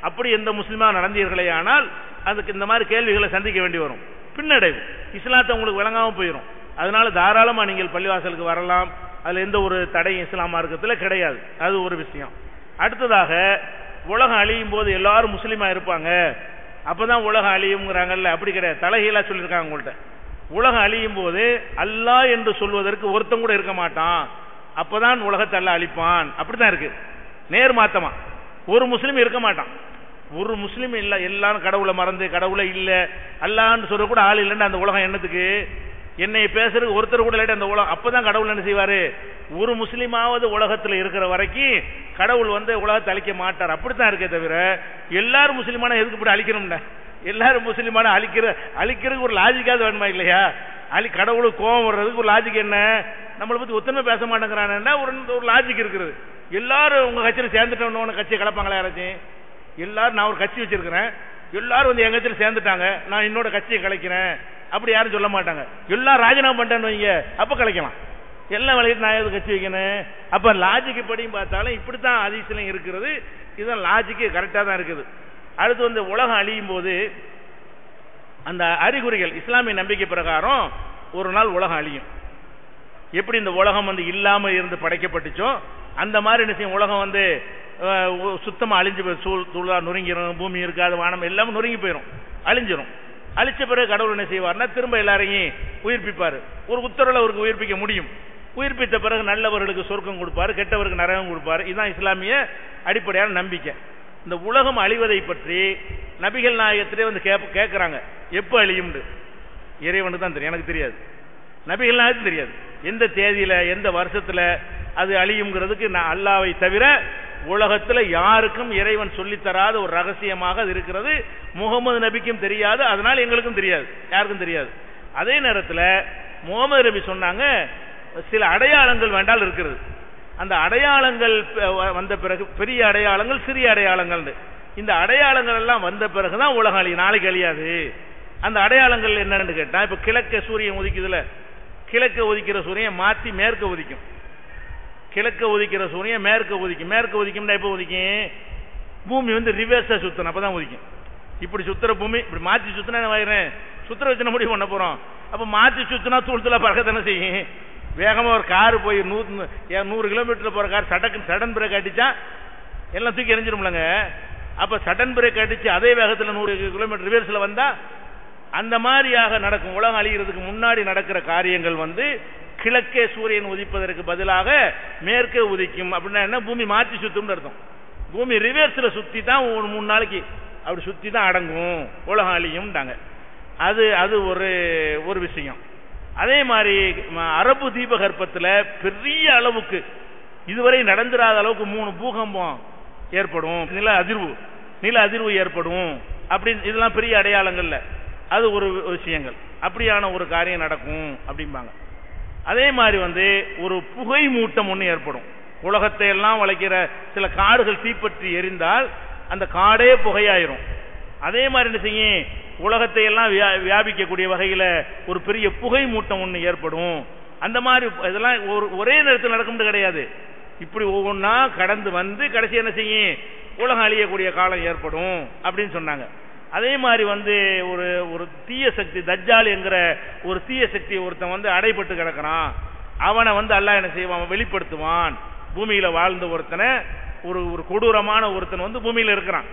அப்படி எந்த முஸ்லிமா நடந்தீர்களே ஆனால் அதுக்கு இந்த மாதிரி கேள்விகளை சந்திக்க வேண்டி வரும். பின்னடைவு. இஸ்லாத்தை உங்களுக்கு விளங்காம போயிடும். அதனால தாராளமா நீங்கள் பள்ளிவாசலுக்கு வரலாம். அதுல எந்த ஒரு தடையும் இஸ்லாம் மார்க்கத்தில் கிடையாது. அது ஒரு விஷயம். அடுத்ததாக, உலகம் அழியும் போது எல்லாரும் முஸ்லீமா இருப்பாங்க, அப்பதான் உலகம் அழியுங்கிறாங்கல்ல, அப்படி கிடையாது. தலைகீழா சொல்லியிருக்காங்க உங்கள்கிட்ட. உலகம் அழியும் போது அல்லாஹ் என்று சொல்வதற்கு ஒருத்தன் கூட இருக்க மாட்டான், அப்பதான் உலகத்தை அல்லாஹ் அழிப்பான். அப்படித்தான் இருக்கு. நேர்மாத்தமா ஒரு முஸ்லீம் இருக்க மாட்டான். ஒரு முஸ்லீம் இல்ல, எல்லாரும் கடவுளை மறந்து கடவுளை இல்ல அல்லான்னு சொல்ற கூட ஆள் இல்லைன்னு அந்த உலகம் என்னத்துக்கு? என்னை பேசுறது ஒருத்தர் கூட இல்லாட்டி அந்த உலகம், அப்பதான் கடவுள் என்ன செய்வாரு? ஒரு முஸ்லீமாவது உலகத்தில் இருக்கிற வரைக்கும் கடவுள் உலகத்தை அழிக்க மாட்டார். அப்படித்தான் இருக்கே தவிர எல்லாரும் முஸ்லீமான எதுக்கு இப்படி அழிக்கணும்னா? எல்லாரும் முஸ்லீமான அழிக்கிறதுக்கு ஒரு லாஜிக்காவது வேணுமா இல்லையா? கடவுளுக்கு கோபம் வர்றதுக்கு ஒரு லாஜிக் என்ன? நம்மளை பத்தி ஒத்தனை பேச மாட்டேங்கிறான்னா ஒரு லாஜிக் இருக்குது. எல்லாரும் உங்க கட்சியில் சேர்ந்துட்டோன்னு கட்சியை கலப்பாங்களா யாராச்சும்? எல்லாரும், நான் ஒரு கட்சி வச்சிருக்கிறேன், எல்லாரும் எங்க கட்சியில் சேர்ந்துட்டாங்க, நான் இன்னொரு கட்சியை கலைக்கிறேன் அப்படி யாரும் சொல்ல மாட்டாங்க. எல்லாம் ராஜினாமா பண்ணிட்டேன்னு வைங்க, அப்ப கலைக்கலாம். எல்லாம் விளையாட்டு நான் எது கட்சி வைக்கணும்? அப்ப லாஜிக்கு படியும் பார்த்தாலும் இப்படித்தான் அதிசயம் இருக்கிறது. இதுதான் லாஜிக்கு கரெக்டா தான் இருக்குது. அடுத்து உலகம் அழியும் போது அந்த அறிகுறிகள் இஸ்லாமிய நம்பிக்கை பிரகாரம் ஒரு நாள் உலகம் அழியும். எப்படி இந்த உலகம் இல்லாம இருந்து படைக்கப்பட்டுச்சோ அந்த மாதிரி என்ன செய்யும்? உலகம் சுத்தமா அழிஞ்சு தூளா நொறுங்கிடும், பூமி இருக்காது, வானம் எல்லாம் நொறுங்கி போயிடும், அழிஞ்சிடும். அழிச்ச பிறகு கடவுள் என்ன செய்வார்னா திரும்ப எல்லாரையும் உயிர்ப்பிப்பாரு. ஒரு உத்தரவுல அவருக்கு உயிர்ப்பிக்க முடியும். உயிர்ப்பித்த பிறகு நல்லவர்களுக்கு சொர்க்கம் கொடுப்பாரு, கெட்டவருக்கு நரகம் கொடுப்பாரு. இதுதான் இஸ்லாமிய அடிப்படையான நம்பிக்கை. இந்த உலகம் அழிவதை பற்றி நபிகள் நாயகத்திலே கேட்கிறாங்க, எப்ப அழியும்? இறைவனுக்கு தான் தெரியும், எனக்கு தெரியாது. நபிகள் நாயகத்துக்கு தெரியாது எந்த தேதியில எந்த வருஷத்துல அது அழியுங்கிறதுக்கு. அல்லாஹ்வை தவிர உலகத்துல யாருக்கும் இறைவன் சொல்லித்தராத ஒரு ரகசியமாக அது இருக்கிறது. முகமது நபிக்கும் தெரியாது, அதனால எங்களுக்கும் தெரியாது, யாருக்கும் தெரியாது. அதே நேரத்தில் முகமது நபி சொன்னாங்க, சில அடையாளங்கள் வேண்டால் இருக்கிறது. அந்த அடையாளங்கள் வந்த பிறகு, பெரிய அடையாளங்கள் சிறிய அடையாளங்கள், இந்த அடையாளங்கள் எல்லாம் வந்த பிறகுதான் உலகம் அழியும், நாளைக்கு அழியாது. அந்த அடையாளங்கள் என்னன்னு கேட்டா, இப்ப கிழக்க சூரியன் உதிக்குதுல, கிழக்க உதிக்கிற சூரியன் மாத்தி மேற்க உதிக்கும், கிழக்க உதிக்கிற சூரியன் மேற்க உதிக்கும். மேற்க உதிக்கும்னா எப்ப உதிக்கும்? பூமி ரிவர்ஸா சுத்தணும், அப்பதான் உதிக்கும். இப்படி சுத்துற பூமி இப்படி மாத்தி சுத்தினா வாயிறேன், சுத்துற வச்சு முடிவு பண்ண போறோம். அப்ப மாத்தி சுத்தினா தூளத்துல பறக்கத்தானே செய்யும். வேகமா ஒரு கார் போய் 100 கிலோமீட்டர் போற கார் சடன் பிரேக் அடிச்சா எல்லாம் தூக்கி எரிஞ்சிரும்லங்க. அப்ப சடன் பிரேக் அடிச்சு அதே வேகத்துல 100 கிலோமீட்டர் ரிவர்ஸ்ல வந்தா அந்த மாதிரியாக நடக்கும். உலகம் அழிகிறதுக்கு முன்னாடி நடக்கிற காரியங்கள் கிழக்கே சூரியன் உதிப்பதற்கு பதிலாக மேற்கே உதிக்கும். அப்படின்னா என்ன? பூமி மாற்றி சுத்தும் அர்த்தம். பூமி ரிவர்ஸ்ல சுத்தி தான் 3 நாளைக்கு அப்படி சுத்தி தான் அடங்கும், உலகம் அழியும். அது ஒரு விஷயம். அதே மாதிரி அரபு தீபகற்பத்தில் பெரிய அளவுக்கு இதுவரை நடந்துராத அளவுக்கு 3 பூகம்பம் ஏற்படும், நில அதிர்வு ஏற்படும். அப்படின்னு இதெல்லாம் பெரிய அடையாளங்கள்ல அது ஒரு விஷயங்கள். அப்படியான ஒரு காரியம் நடக்கும் அப்படிம்பாங்க. அதே மாதிரி ஒரு புகை மூட்டம் ஒன்று ஏற்படும். உலகத்தை எல்லாம் வளைக்கிற சில காடுகள் தீப்பற்றி எரிந்தால் அந்த காடே புகையாயிரும். அதே மாதிரி என்ன செய்யும்? உலகத்தை எல்லாம் வியாபிக்கக்கூடிய வகையில ஒரு பெரிய புகை மூட்டம் ஒன்று ஏற்படும். அந்த மாதிரி இதெல்லாம் ஒரே நேரத்தில் நடக்கும் கிடையாது. இப்படி ஒவ்வொன்றா கடந்து கடைசி என்ன செய்யும்? உலகம் அழியக்கூடிய காலம் ஏற்படும் அப்படின்னு சொன்னாங்க. அதே மாதிரி ஒரு தீய சக்தி, தஜ்ஜால் என்கிற ஒரு தீய சக்தி ஒருத்தன் அடைபட்டு கிடக்கிறான். அவனை அல்லாஹ் என்ன செய்வான்? வெளிப்படுத்துவான். பூமியில வாழ்ந்த ஒருத்தனை, ஒரு கொடூரமான ஒருத்தன் பூமியில இருக்கிறான்.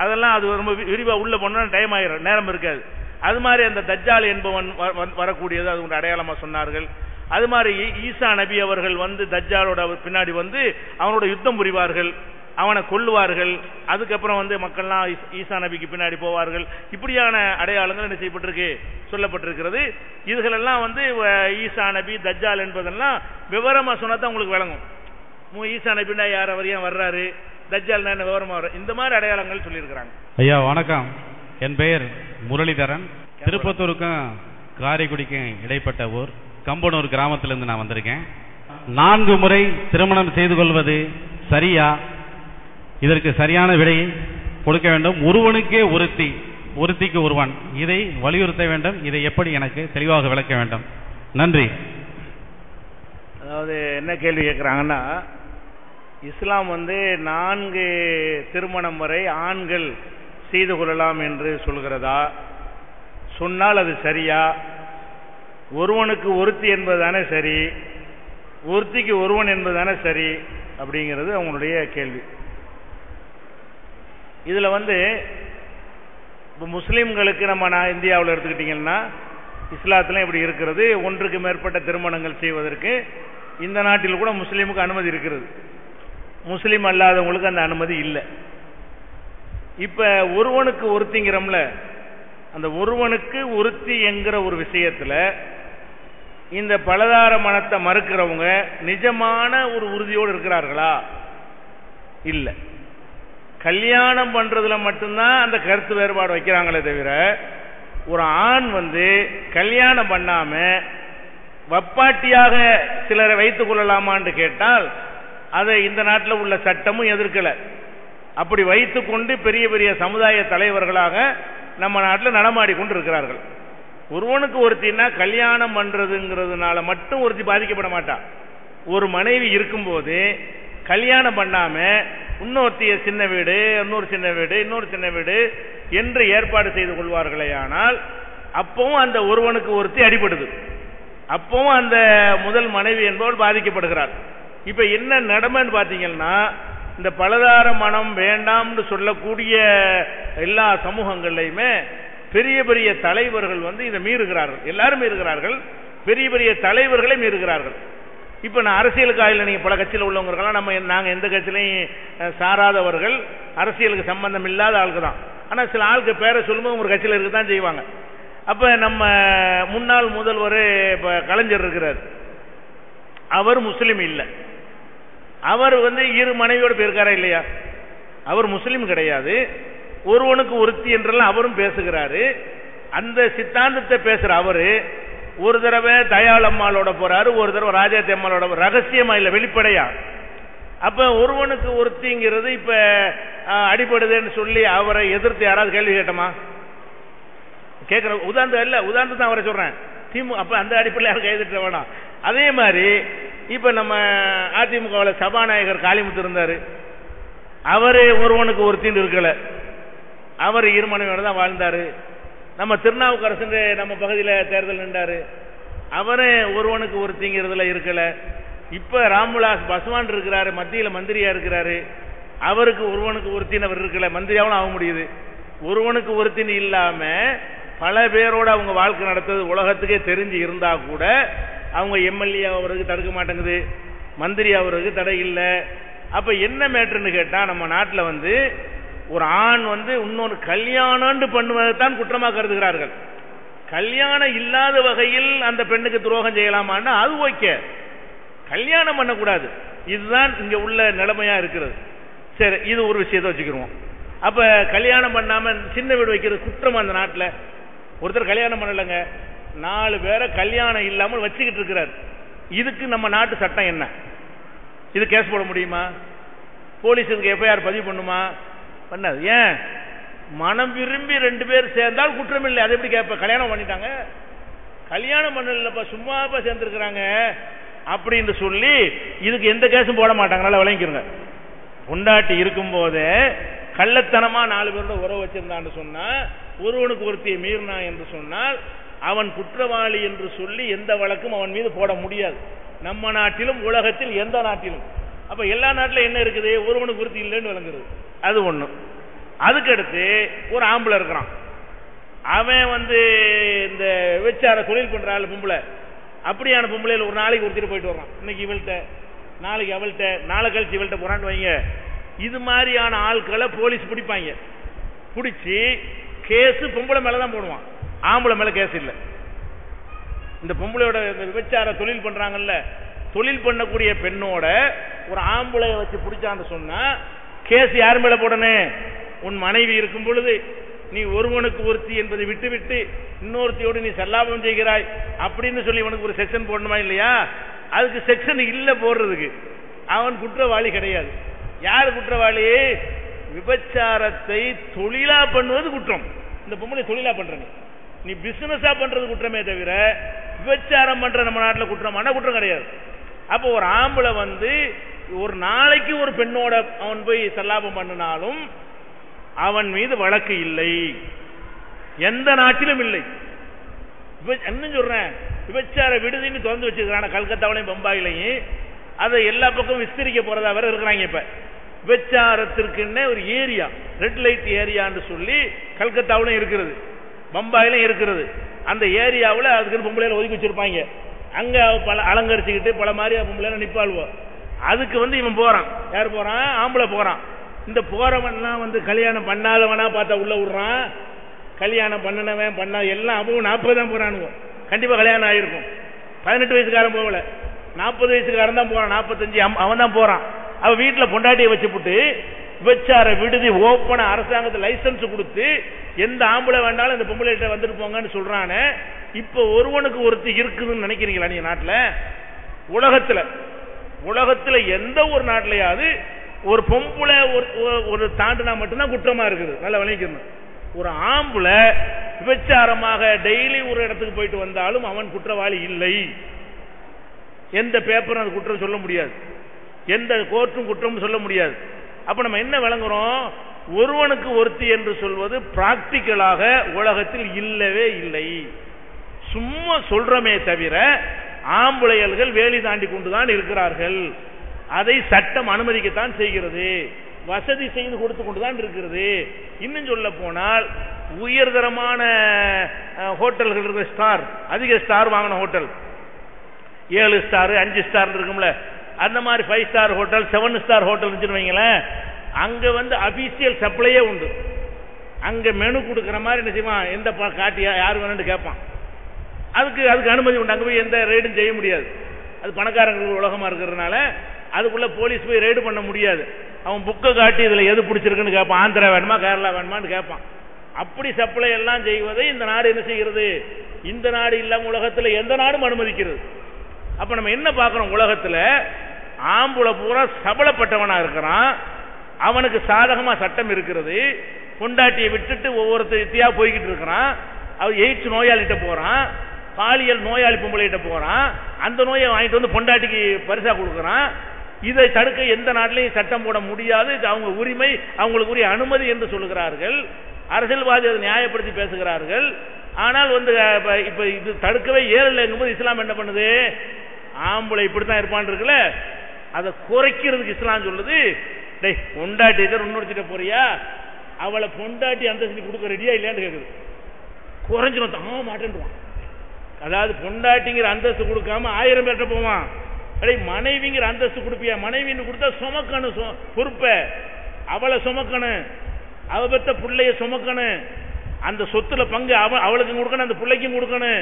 அதெல்லாம் அது ரொம்ப விரிவா உள்ள போனா டைம் ஆயிரும், நேரம் இருக்காது. அது மாதிரி அந்த தஜ்ஜால் என்பவன் வரக்கூடியது அது ஒரு அடையாளமா சொன்னார்கள். அது மாதிரி ஈசா நபி அவர்கள் தஜ்ஜாலோட பின்னாடி அவனோட யுத்தம் புரிவார்கள், அவனை கொல்லுவார்கள். அதுக்கப்புறம் மக்கள்லாம் ஈசா நபிக்கு பின்னாடி போவார்கள். இப்படியான அடையாளங்கள் என்ன செய்யப்பட்டிருக்கு? சொல்லப்பட்டிருக்கிறது. இதுகளெல்லாம் ஈசா நபி தஜ்ஜால் என்பதெல்லாம் விவரமா சொன்னாதான் உங்களுக்கு விளங்கும். ஈசா நபின்னா யார், அவர் ஏன் வர்றாரு, தஜ்ஜால் என்ன விவரமா வர்ற, இந்த மாதிரி அடையாளங்கள் சொல்லியிருக்கிறாங்க. ஐயா வணக்கம், என் பெயர் முரளிதரன். திருப்பத்தூருக்கும் காரைக்குடிக்கும் இடைப்பட்ட ஊர் கம்பனூர் கிராமத்திலிருந்து நான் வந்திருக்கேன். 4 முறை திருமணம் செய்து கொள்வது சரியா? இதற்கு சரியான விடையை கொடுக்க வேண்டும். ஒருவனுக்கே ஒருத்திக்கு ஒருவன், இதை வலியுறுத்த வேண்டும். இதை எப்படி எனக்கு தெளிவாக விளக்க வேண்டும்? நன்றி. அதாவது என்ன கேள்வி கேட்குறாங்கன்னா, இஸ்லாம் 4 திருமணம் வரை ஆண்கள் செய்து கொள்ளலாம் என்று சொல்கிறதா? சொன்னால் அது சரியா? ஒருவனுக்கு ஒருத்தி என்பதுதானே சரி, ஒருத்திக்கு ஒருவன் என்பதுதானே சரி அப்படிங்கிறது அவங்களுடைய கேள்வி. இதில் இப்போ முஸ்லீம்களுக்கு நம்ம இந்தியாவில் எடுத்துக்கிட்டிங்கன்னா இஸ்லாத்தில் இப்படி இருக்கிறது, ஒன்றுக்கு மேற்பட்ட திருமணங்கள் செய்வதற்கு இந்த நாட்டில் கூட முஸ்லீமுக்கு அனுமதி இருக்கிறது. முஸ்லீம் அல்லாதவங்களுக்கு அந்த அனுமதி இல்லை. இப்போ ஒருவனுக்கு ஒருத்திங்கிறோம்ல, அந்த ஒருவனுக்கு ஒருத்தி என்கிற ஒரு விஷயத்தில் இந்த பலதார மனத்தை மறுக்கிறவங்க நிஜமான ஒரு உறுதியோடு இருக்கிறார்களா? இல்லை. கல்யாணம் பண்றதுல மட்டும்தான் அந்த கருத்து வேறுபாடு வைக்கிறாங்களே தவிர, ஒரு ஆண் கல்யாணம் பண்ணாம வப்பாட்டியாக சிலரை வைத்துக் கொள்ளலாமான்னு கேட்டால் அதை இந்த நாட்டில் உள்ள சட்டமும் எதிர்க்கல. அப்படி வைத்துக் கொண்டு பெரிய பெரிய சமுதாய தலைவர்களாக நம்ம நாட்டில் நடமாடி கொண்டு இருக்கிறார்கள். ஒருவனுக்கு ஒருத்தின்னா கல்யாணம் பண்றதுங்கிறதுனால மட்டும் ஒருத்தி பாதிக்கப்பட மாட்டான். ஒரு மனைவி இருக்கும்போது கல்யாணம் பண்ணாம இன்னொருத்திய சின்ன வீடு, இன்னொரு சின்ன வீடு, இன்னொரு சின்ன வீடு என்று ஏற்பாடு செய்து கொள்வார்களே, ஆனால் அப்பவும் அந்த ஒருவனுக்கு ஒருத்தி அடிபடுது. அப்பவும் அந்த முதல் மனைவி என்பவள் பாதிக்கப்படுகிறார். இப்ப என்ன நடமைன்னு பாத்தீங்கன்னா, இந்த பலதார மனம் வேண்டாம்னு சொல்லக்கூடிய எல்லா சமூகங்கள்லையுமே பெரிய பெரிய தலைவர்கள் இதை மீறுகிறார்கள். எல்லாரும் மீறுகிறார்கள், பெரிய பெரிய தலைவர்களை மீறுகிறார்கள். இப்ப நான் அரசியலுக்கு ஆயில நீங்க பல கட்சியில் உள்ளவங்கலாம் நாங்க எந்த கட்சியிலையும் சாராதவர்கள், அரசியலுக்கு சம்பந்தம் இல்லாத ஆளுக்கு தான். ஆனா சில ஆளுக்கு பேரை சொல்லும்போது ஒரு கட்சியில் இருக்குதான் செய்வாங்க. அப்ப நம்ம முன்னாள் முதல்வர் கலைஞர் இருக்கிறார், அவர் முஸ்லீம் இல்லை. அவர் இரு மனைவியோடு போயிருக்காரா இல்லையா? அவர் முஸ்லீம் கிடையாது. ஒருவனுக்கு ஒருத்தி என்றெல்லாம் அவரும் பேசுகிறாரு. அந்த சித்தாந்தத்தை பேசுற அவரு ஒரு தடவை தயாளம்மாளோட போறாரு, ஒரு தடவை ராஜாத்தி அம்மாளோட, ரகசியமா இல்ல வெளிப்படையா. அப்ப ஒருவனுக்கு ஒருத்திங்கிறது இப்ப அடிபடுதுன்னு சொல்லி அவரை எதிர்த்து யாராவது கேள்வி கேட்டமா? கேட்கிற உதாரணம் இல்ல, உதாரணத்தை அவரை சொல்றேன். அப்ப அந்த அடிப்படையில் யாரும் கைதிட்ட வேணாம். அதே மாதிரி இப்ப நம்ம அதிமுகவில் சபாநாயகர் காளிமுத்து இருந்தாரு, அவரு ஒருவனுக்கு ஒருத்தின்னு இருக்கல, அவர் இருமனையோட தான் வாழ்ந்தாரு. நம்ம திருநாவுக்கரசு நம்ம பகுதியில் தேர்தல் நின்றாரு, அவரே ஒருவனுக்கு ஒருத்திங்கிறதுல இருக்கல. இப்ப ராம்விலாஸ் பஸ்வான் இருக்கிறாரு, மத்தியில் மந்திரியா இருக்கிறாரு, அவருக்கு ஒருவனுக்கு ஒருத்தின்னு அவர் இருக்கல, மந்திரியாவும் ஆக முடியுது. ஒருவனுக்கு ஒருத்தின்னு இல்லாம பல பேரோட அவங்க வாழ்க்கை நடத்துறது உலகத்துக்கே தெரிஞ்சு இருந்தா கூட அவங்க எம்எல்ஏ அவருக்கு தடுக்க மாட்டேங்குது, மந்திரி அவருக்கு தடை இல்லை. அப்ப என்ன மேட்டர்னு கேட்டா, நம்ம நாட்டில் ஒரு ஆண் இன்னொரு கல்யாணம் பண்ணுவதைத்தான் குற்றமாக கருதுகிறார்கள். கல்யாணம் இல்லாத வகையில் அந்த பெண்ணுக்கு துரோகம் செய்யலாமான்னா அது ஓகே, கல்யாணம் பண்ணக்கூடாது. இதுதான் இங்க உள்ள நிலைமையா இருக்கிறது. சரி, இது ஒரு விஷயத்தை வச்சுக்கிருவோம். அப்ப கல்யாணம் பண்ணாம சின்ன வீடு வைக்கிறது குற்றம். அந்த நாட்டில் ஒருத்தர் கல்யாணம் பண்ணலங்க, 4 பேரை கல்யாணம் இல்லாமல் வச்சுக்கிட்டு இருக்கிறார். இதுக்கு நம்ம நாட்டு சட்டம் என்ன? இது கேஸ் போட முடியுமா? போலீஸுக்கு எஃப்ஐஆர் பதிவு பண்ணுமா? பண்ணாது. ஏன்? மனம் விரும்பி 2 பேர் சேர்ந்தால் குற்றம் இல்லை. அது எப்படி கேட்ப? கல்யாணம் பண்ணிட்டாங்க, கல்யாணம் பண்ணலப்பா, சும்மாப்பா சேர்ந்துருக்கிறாங்க அப்படின்னு சொல்லி இதுக்கு எந்த கேஸும் போட மாட்டாங்க. நல்லா விளங்கிக்கிறங்க. பொண்டாட்டி இருக்கும் போதே கள்ளத்தனமா 4 பேரோட உறவு வச்சிருந்தான்னு சொன்னா, ஒருவனுக்கு ஒருத்தியை மீறினா என்று சொன்னால் அவன் குற்றவாளி என்று சொல்லி எந்த வழக்கும் அவன் மீது போட முடியாது, நம்ம நாட்டிலும் உலகத்தில் எந்த நாட்டிலும். அப்ப எல்லா நாட்டிலும் என்ன இருக்குது? ஒருவனுக்கு ஒருத்தி இல்லைன்னு விளங்குறது. அது ஒண்ணு. அதுக்கடுத்து ஒரு ஆம்பளை இருக்கிறான், அவன் இந்த விபச்சார தொழில் பண்றாள் பொம்பளை. அப்படியான பொம்பளையில ஒரு நாளைக்கு ஒருத்திட்டு போயிட்டு வர்றான், இன்னைக்கு இவள்கிட்ட, நாளைக்கு அவள்கிட்ட, நாளை கழிச்சு இவள்கிட்ட போறான்னு வைங்க. இது மாதிரியான ஆட்களை போலீஸ் பிடிப்பாங்க. பிடிச்சி கேஸ் பொம்பளை மேலதான் போடுவான், ஆம்பளை மேல கேஸ் இல்லை. இந்த பொம்பளையோட விபச்சார தொழில் பண்றாங்கல்ல, தொழில் பண்ணக்கூடிய பெண்ணோட ஒரு ஆம்பளை வச்சு பிடிச்சான்னு சொன்னா கேஸ் யார் மேல போடணும்? உன் மனைவி இருக்கும் பொழுது நீ ஒருவனுக்கு ஒருத்தி என்பதை விட்டுவிட்டு இன்னொருத்தியோடு நீ சல்லாபம் செய்கிறாய் அப்படின்னு சொல்லி உனக்கு ஒரு செக்ஷன் போடணுமா இல்லையா? அதுக்கு செக்ஷன் இல்ல போடுறதுக்கு. அவன் குற்றவாளி கிடையாது. யார் குற்றவாளி? விபச்சாரத்தை தொழிலா பண்ணுவது குற்றம். இந்த பொம்பளை தொழிலா பண்ற, நீ பிசினஸா பண்றது குற்றமே தவிர விபச்சாரம் பண்ற நம்ம நாட்டில் குற்றமான குற்றம் கிடையாது. அப்போ ஒரு ஆம்பளை ஒரு நாளைக்கு ஒரு பெண்ணோட அவன் போய் சல்லாபம் பண்ணினாலும் அவன் மீது வழக்கு இல்லை, எந்த நாட்டிலும் இல்லை. என்ன சொல்றேன், விபச்சார விடுதின்னு திறந்து வச்சிருக்கான கல்கத்தாவிலையும் பம்பாயிலையும். அதை எல்லா பக்கமும் விஸ்தரிக்க போறதா வேற இருக்கிறாங்க. இப்ப விபச்சாரத்திற்குன்னு ஒரு ஏரியா, ரெட் லைட் ஏரியான்னு சொல்லி கல்கத்தாவிலும் இருக்கிறது, பம்பாயிலும் இருக்கிறது. அந்த ஏரியாவில் அதுக்குன்னு பொம்பளையில ஒதுக்கி வச்சிருப்பாங்க. அங்க பல அலங்கரிச்சுக்கிட்டு பல மாதிரி பொம்பளையில நிப்பாள்வோம். அதுக்கு இவன் போறான். யார் போறான்? ஆம்பளை போறான். இந்த போறவன்லாம் கல்யாணம் பண்ணாதவனா பார்த்தா உள்ள விடுறான். கல்யாணம் பண்ணனவன் பண்ணாத எல்லாம் அப்பவும் 40 தான் போறானுங்க. கண்டிப்பா கல்யாணம் ஆயிருக்கும். 18 வயசுக்காரன் போகல, 40 வயசுக்காரன் தான் போறான். 45 அவன் தான் போறான். அவன் வீட்டுல பொண்டாட்டியை வச்சுப்புட்டு விபச்சார விடுதி ஓப்பன அரசாங்கத்தை லைசன்ஸ் கொடுத்து எந்த ஆம்பளை வேண்டாலும் இந்த பொம்பளை கிட்ட வந்துட்டு போங்கன்னு சொல்றானே. இப்ப ஒருவனுக்கு ஒருத்தி இருக்குதுன்னு நினைக்கிறீங்களா நீங்க? நாட்டுல, உலகத்துல எந்த ஒரு நாட்டிலையாவது ஒரு பொம்பளை ஒரு தாண்டினா மட்டும்தான் குற்றமா இருக்குது. நல்லா விளைக்கணும். ஒரு ஆம்பளை விபச்சாரமாக டெய்லி ஒரு இடத்துக்கு போயிட்டு வந்தாலும் அவன் குற்றவாளி இல்லை. எந்த பேப்பரும் அது குற்றம் சொல்ல முடியாது, எந்த கோர்ட்டும் குற்றம் சொல்ல முடியாது. அப்ப நம்ம என்ன விளங்குறோம்? ஒருவனுக்கு ஒருத்தி என்று சொல்வது பிராக்டிக்கலாக உலகத்தில் இல்லவே இல்லை. சும்மா சொல்றமே தவிர ஆம்பளையர்கள் வேலி தாண்டி கொண்டுதான் இருக்கிறார்கள். அதை சட்டம் அனுமதிக்கத்தான் செய்கிறது, வசதி செய்து கொடுத்து கொண்டுதான் இருக்கிறது. இன்னும் சொல்ல போனால் உயர்தரமான ஹோட்டல்கள் இருக்கிற, ஸ்டார், அதிக ஸ்டார் வாங்கின ஹோட்டல், 7 ஸ்டார் 5 ஸ்டார் இருக்கும்ல, அந்த மாதிரி 5 ஸ்டார் ஹோட்டல் 7 ஸ்டார் ஹோட்டல் வைங்களேன். அங்க அபிஷியல் சப்ளையே உண்டு. அங்க மெனு கொடுக்கிற மாதிரி என்ன செய்வான், எந்த காட்டியா யார் வேணும்னு கேட்பான். அதுக்கு அனுமதி உண்டு. அங்க போய் எந்த ரெய்டும் செய்ய முடியாது. அது பணக்காரங்களுக்கு உலகமா இருக்கிறதுனால அதுக்குள்ள போலீஸ் போய் ரெய்டு பண்ண முடியாது. அவன் புக்கை காட்டி இதுல எது பிடிச்சிருக்குன்னு கேட்பான். ஆந்திரா வேணுமா கேரளா வேணுமான்னு கேட்பான். அப்படி சப்ளை எல்லாம் செய்வதை இந்த நாடு என்ன செய்கிறது? இந்த நாடு இல்லாம உலகத்துல எந்த நாடும் அனுமதிக்கிறது. அப்ப நம்ம என்ன பார்க்கிறோம்? உலகத்துல ஆம்புல பூரா சபலப்பட்டவனா இருக்கிறான், அவனுக்கு சாதகமா சட்டம் இருக்கிறது. பொண்டாட்டியை விட்டுட்டு ஒவ்வொருத்தியா போய்கிட்டு இருக்கிறான். அவன் எய்ட்ஸ் நோயாளிகிட்ட போறான், பாலியல் நோயாளி பொம்பளைகிட்ட போறான், அந்த நோயை வாங்கிட்டு பொண்டாட்டிக்கு பரிசா கொடுக்கறான். இதை தடுக்க எந்த நாட்டிலையும் சட்டம் போட முடியாது. இது அவங்க உரிமை, அவங்களுக்கு உரிய அனுமதி என்று சொல்லுகிறார்கள். அரசியல்வாதி அதை நியாயப்படுத்தி பேசுகிறார்கள். ஆனால் இப்ப இது தடுக்கவே ஏறலைங்கும்போது இஸ்லாம் என்ன பண்ணுது? ஆம்பளை இப்படித்தான் இருப்பான் இருக்குல்ல, அதை குறைக்கிறதுக்கு இஸ்லாம் சொல்லுது, டேய் பொண்டாட்டி இன்னொருத்திட்ட போறியா, அவளை பொண்டாட்டி அந்தஸ்து கொடுக்க ரெடியா இல்லையான்னு கேக்குது. குறைஞ்சிடும் மாட்டேன்றான். அதாவது பொண்டாட்டிங்கிற அந்தஸ்து கொடுக்காம 1000 பேர்ட்ட போவான். அடே மனைவிங்கிற அந்தஸ்து கொடுப்பியா? மனைவின்னு கொடுத்தா சுமக்கணும் பொறுப்ப, அவளை சுமக்கணும், அவ பெத்த பிள்ளைய சுமக்கணும், அந்த சொத்துல பங்கு அவளுக்கு கொடுக்கணும், அந்த பிள்ளைக்கும் கொடுக்கணும்.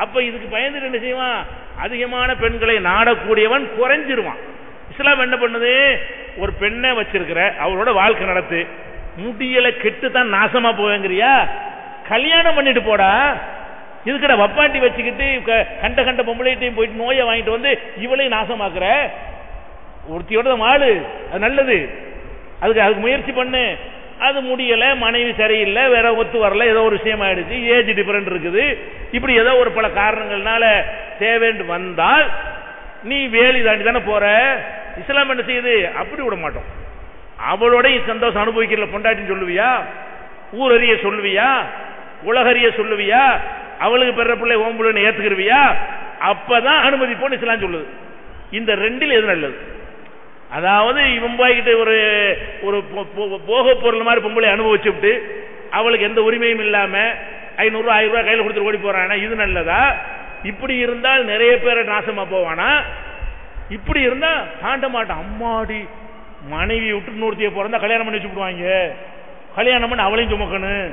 அப்ப இதுக்கு பயந்துட்டு என்ன செய்வான்? அதிகமான பெண்களை நாடக்கூடியவன் குறைஞ்சிருவான். இஸ்லாம் என்ன பண்ணுது? ஒரு பெண்ணை வச்சிருக்கிற, அவளோட வாழ்க்கை நடத்து, முடியல கெட்டுத்தான் நாசமா போவேங்கிறியா? கல்யாணம் பண்ணிட்டு போடா. இதுக்கட வப்பாட்டி வச்சுக்கிட்டு கண்ட பொம்பளைட்டையும் போயிட்டு நோயை வாங்கிட்டு இவளையும் நாசமாக்குற. ஒருத்தியோட வாழு, அது நல்லது. அதுக்கு முயற்சி பண்ணு. அது முடியல, மனைவி சரியில்லை, வேற ஒத்து வரல, ஏதோ ஒரு விஷயம் ஆயிடுச்சு, ஏஜ் டிஃபரெண்ட் இருக்குது, இப்படி ஏதோ ஒரு பல காரணங்கள்னால தேவைன்னு வந்தால் நீ வேலி தாண்டி தானே போற. இஸ்லாம் என்ன செய்யுது? அப்படி விட மாட்டோம். அவளோட சந்தோஷம் அனுபவிக்கல பொண்டாட்டின்னு சொல்லுவியா? ஊரறிய சொல்லுவியா? உலகறிய சொல்லுவியா? அவளுக்கு பெற பிள்ளை ஓம்புலன்னு ஏத்துக்கிருவியா? அப்பதான் அனுமதிப்போன்னு இஸ்லாம் சொல்லுது. இந்த ரெண்டில் எது நல்லது? அதாவது இவன் போய்கிட்டு ஒரு போக பொருள் மாதிரி பொம்பளை அனுபவிச்சுட்டு அவளுக்கு எந்த உரிமையும் இல்லாம 500 ரூபாய் 1000 ரூபாய் கையில் கொடுத்துட்டு ஓடி போறானா, இது நல்லதா? இப்படி இருந்தால் நிறைய பேரை நாசமா போவானா? இப்படி இருந்தா தாண்ட மாட்டான். அம்மாடி, மனைவி விட்டு இன்னொருத்திய பிறந்தா கல்யாணம் பண்ணி வச்சுடுவாங்க. கல்யாணம் பண்ணி அவளையும் சுமக்கணும்,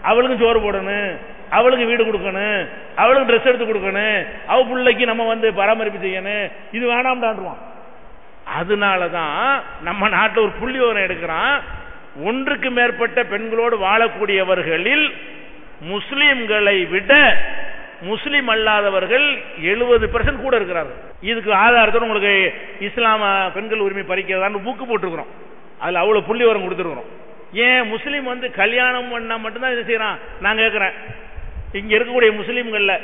அவளுக்கும் சோறு போடணும், அவளுக்கு வீடு கொடுக்கணும், அவளுக்கு ட்ரெஸ் எடுத்து கொடுக்கணும், அவ பிள்ளைக்கு நம்ம பராமரிப்பு செய்யணும். இது வேணாம்டான்றான். அதனாலதான் நம்ம நாட்டில் ஒரு புள்ளி விவரம் எடுக்கிறான். ஒன்றுக்கு மேற்பட்ட பெண்களோடு வாழக்கூடியவர்களில் முஸ்லிம்களை விட முஸ்லிம் அல்லாதவர்கள் 70% கூட இருக்கிறார்கள். இதுக்கு ஆதாரத்தோடு உங்களுக்கு இஸ்லாம பெண்கள் உரிமை பறிக்கிறதான்னு புக்கு போட்டுருக்கிறோம். அதுல அவ்வளவு புள்ளி விவரம் கொடுத்துருக்கிறோம். ஏன் முஸ்லீம் கல்யாணம் பண்ணா மட்டும்தான் இது செய்யறான்? நான் கேட்கிறேன், இங்க இருக்கக்கூடிய முஸ்லீம்கள்ல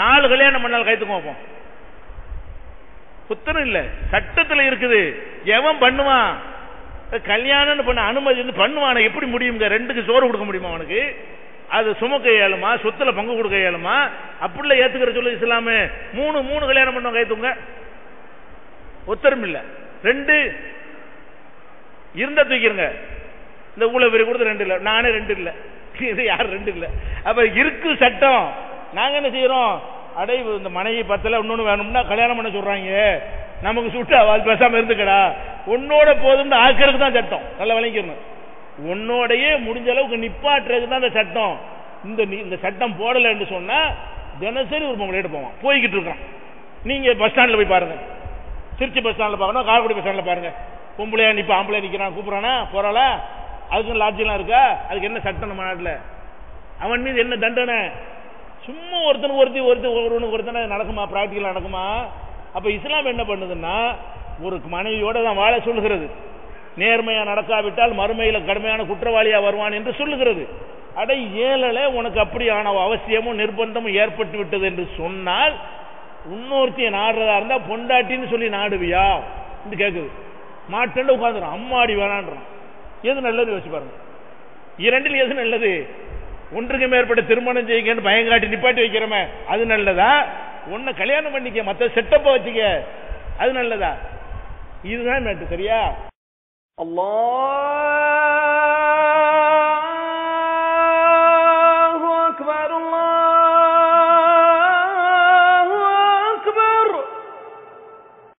4 கல்யாணம் பண்ணால் கைத்துக்கு வைப்போம். புத்தனம் இல்ல, சட்டத்துல இருக்குது. எவன் பண்ணுவான்? கல்யாணம் பண்ண அனுமதி பண்ணுவான். எப்படி முடியும்? 2க்கு சோறு கொடுக்க முடியுமா அவனுக்கு? அது சுமக்க இயலுமா, சொத்துல பங்கு கொடுக்க இயலுமா? அப்படிலாம் ஏத்துக்கிற சொல்லு இஸ்லாமு. மூணு கல்யாணம் பண்ணவங்க கைத்துங்க, ஒத்தரும் இல்ல. 2 இருந்தா தூக்கிருங்க. இந்த ஊழல் பெரிய கொடுத்து 2 இல்ல, நானே 2 இல்ல, இது யார் 2 இல்ல. அப்ப இருக்கு சட்டம். நாங்க என்ன செய்யறோம்? அடை இந்த மனைவி பத்தல இன்னொன்னு வேணும்னா கல்யாணம் பண்ண சொல்றாங்க, நமக்கு சுட்டு அவள் பேசாம இருந்துக்கடா, உன்னோட போதும்னு ஆக்கிறதுக்கு தான் சட்டம். நல்லா விளங்கிக்கணும். உன்னோடையே முடிஞ்ச அளவுக்கு நிப்பாட்டுறதுக்கு தான் இந்த சட்டம். இந்த சட்டம் போடல என்று சொன்னா தினசரி ஒரு பொம்பளை போவான், போய்கிட்டு இருக்கான். நீங்க பஸ் ஸ்டாண்ட்ல போய் பாருங்க, திருச்சி பஸ் ஸ்டாண்ட்ல பாக்கணும், காரைக்குடி பஸ் ஸ்டாண்ட்ல பாருங்க, பொம்பளையா நிப்ப ஆம்பளை நிக்கிறான், கூப்பிடறானா போறாளா? அதுக்கு லாட்ஜெல்லாம் இருக்கா? அதுக்கு என்ன சட்டம் நம்ம நாட்டில்? அவன் மீது என்ன தண்டனை? சும்மா ஒருத்தனை நடக்குமா? பிராக்டிகலா நடக்குமா? அப்ப இஸ்லாம் என்ன பண்ணுதுன்னா, ஒரு மனைவியோட தான் வாழ சொல்லுகிறது. நேர்மையா நடக்காவிட்டால் மறுமையில கடுமையான குற்றவாளியா வருவான் என்று சொல்லுகிறது. அடை ஏழலை உனக்கு அப்படியான அவசியமும் நிர்பந்தமும் ஏற்பட்டு விட்டது என்று சொன்னால், இன்னொருத்தைய நாடுறதா இருந்தா பொண்டாட்டின்னு சொல்லி நாடுவியா என்று கேட்குது. மாட்டேன் உட்காந்துடும், அம்மாடி வேணான்றான். எது நல்லது யோசிச்சு பாருங்க. 2 எது நல்லது? ஒன்றுக்கு மேற்பட்ட திருமணம் செய்யுங்கன்னு பயங்காட்டி நிப்பாட்டி வைக்கிறோமே, அது நல்லதா? ஒன்ன கல்யாணம் பண்ணிக்க, மற்ற செட்டப்ப வச்சுக்க, அது நல்லதா? இதுதான் மேட்டு. சரியா? அல்லாஹ்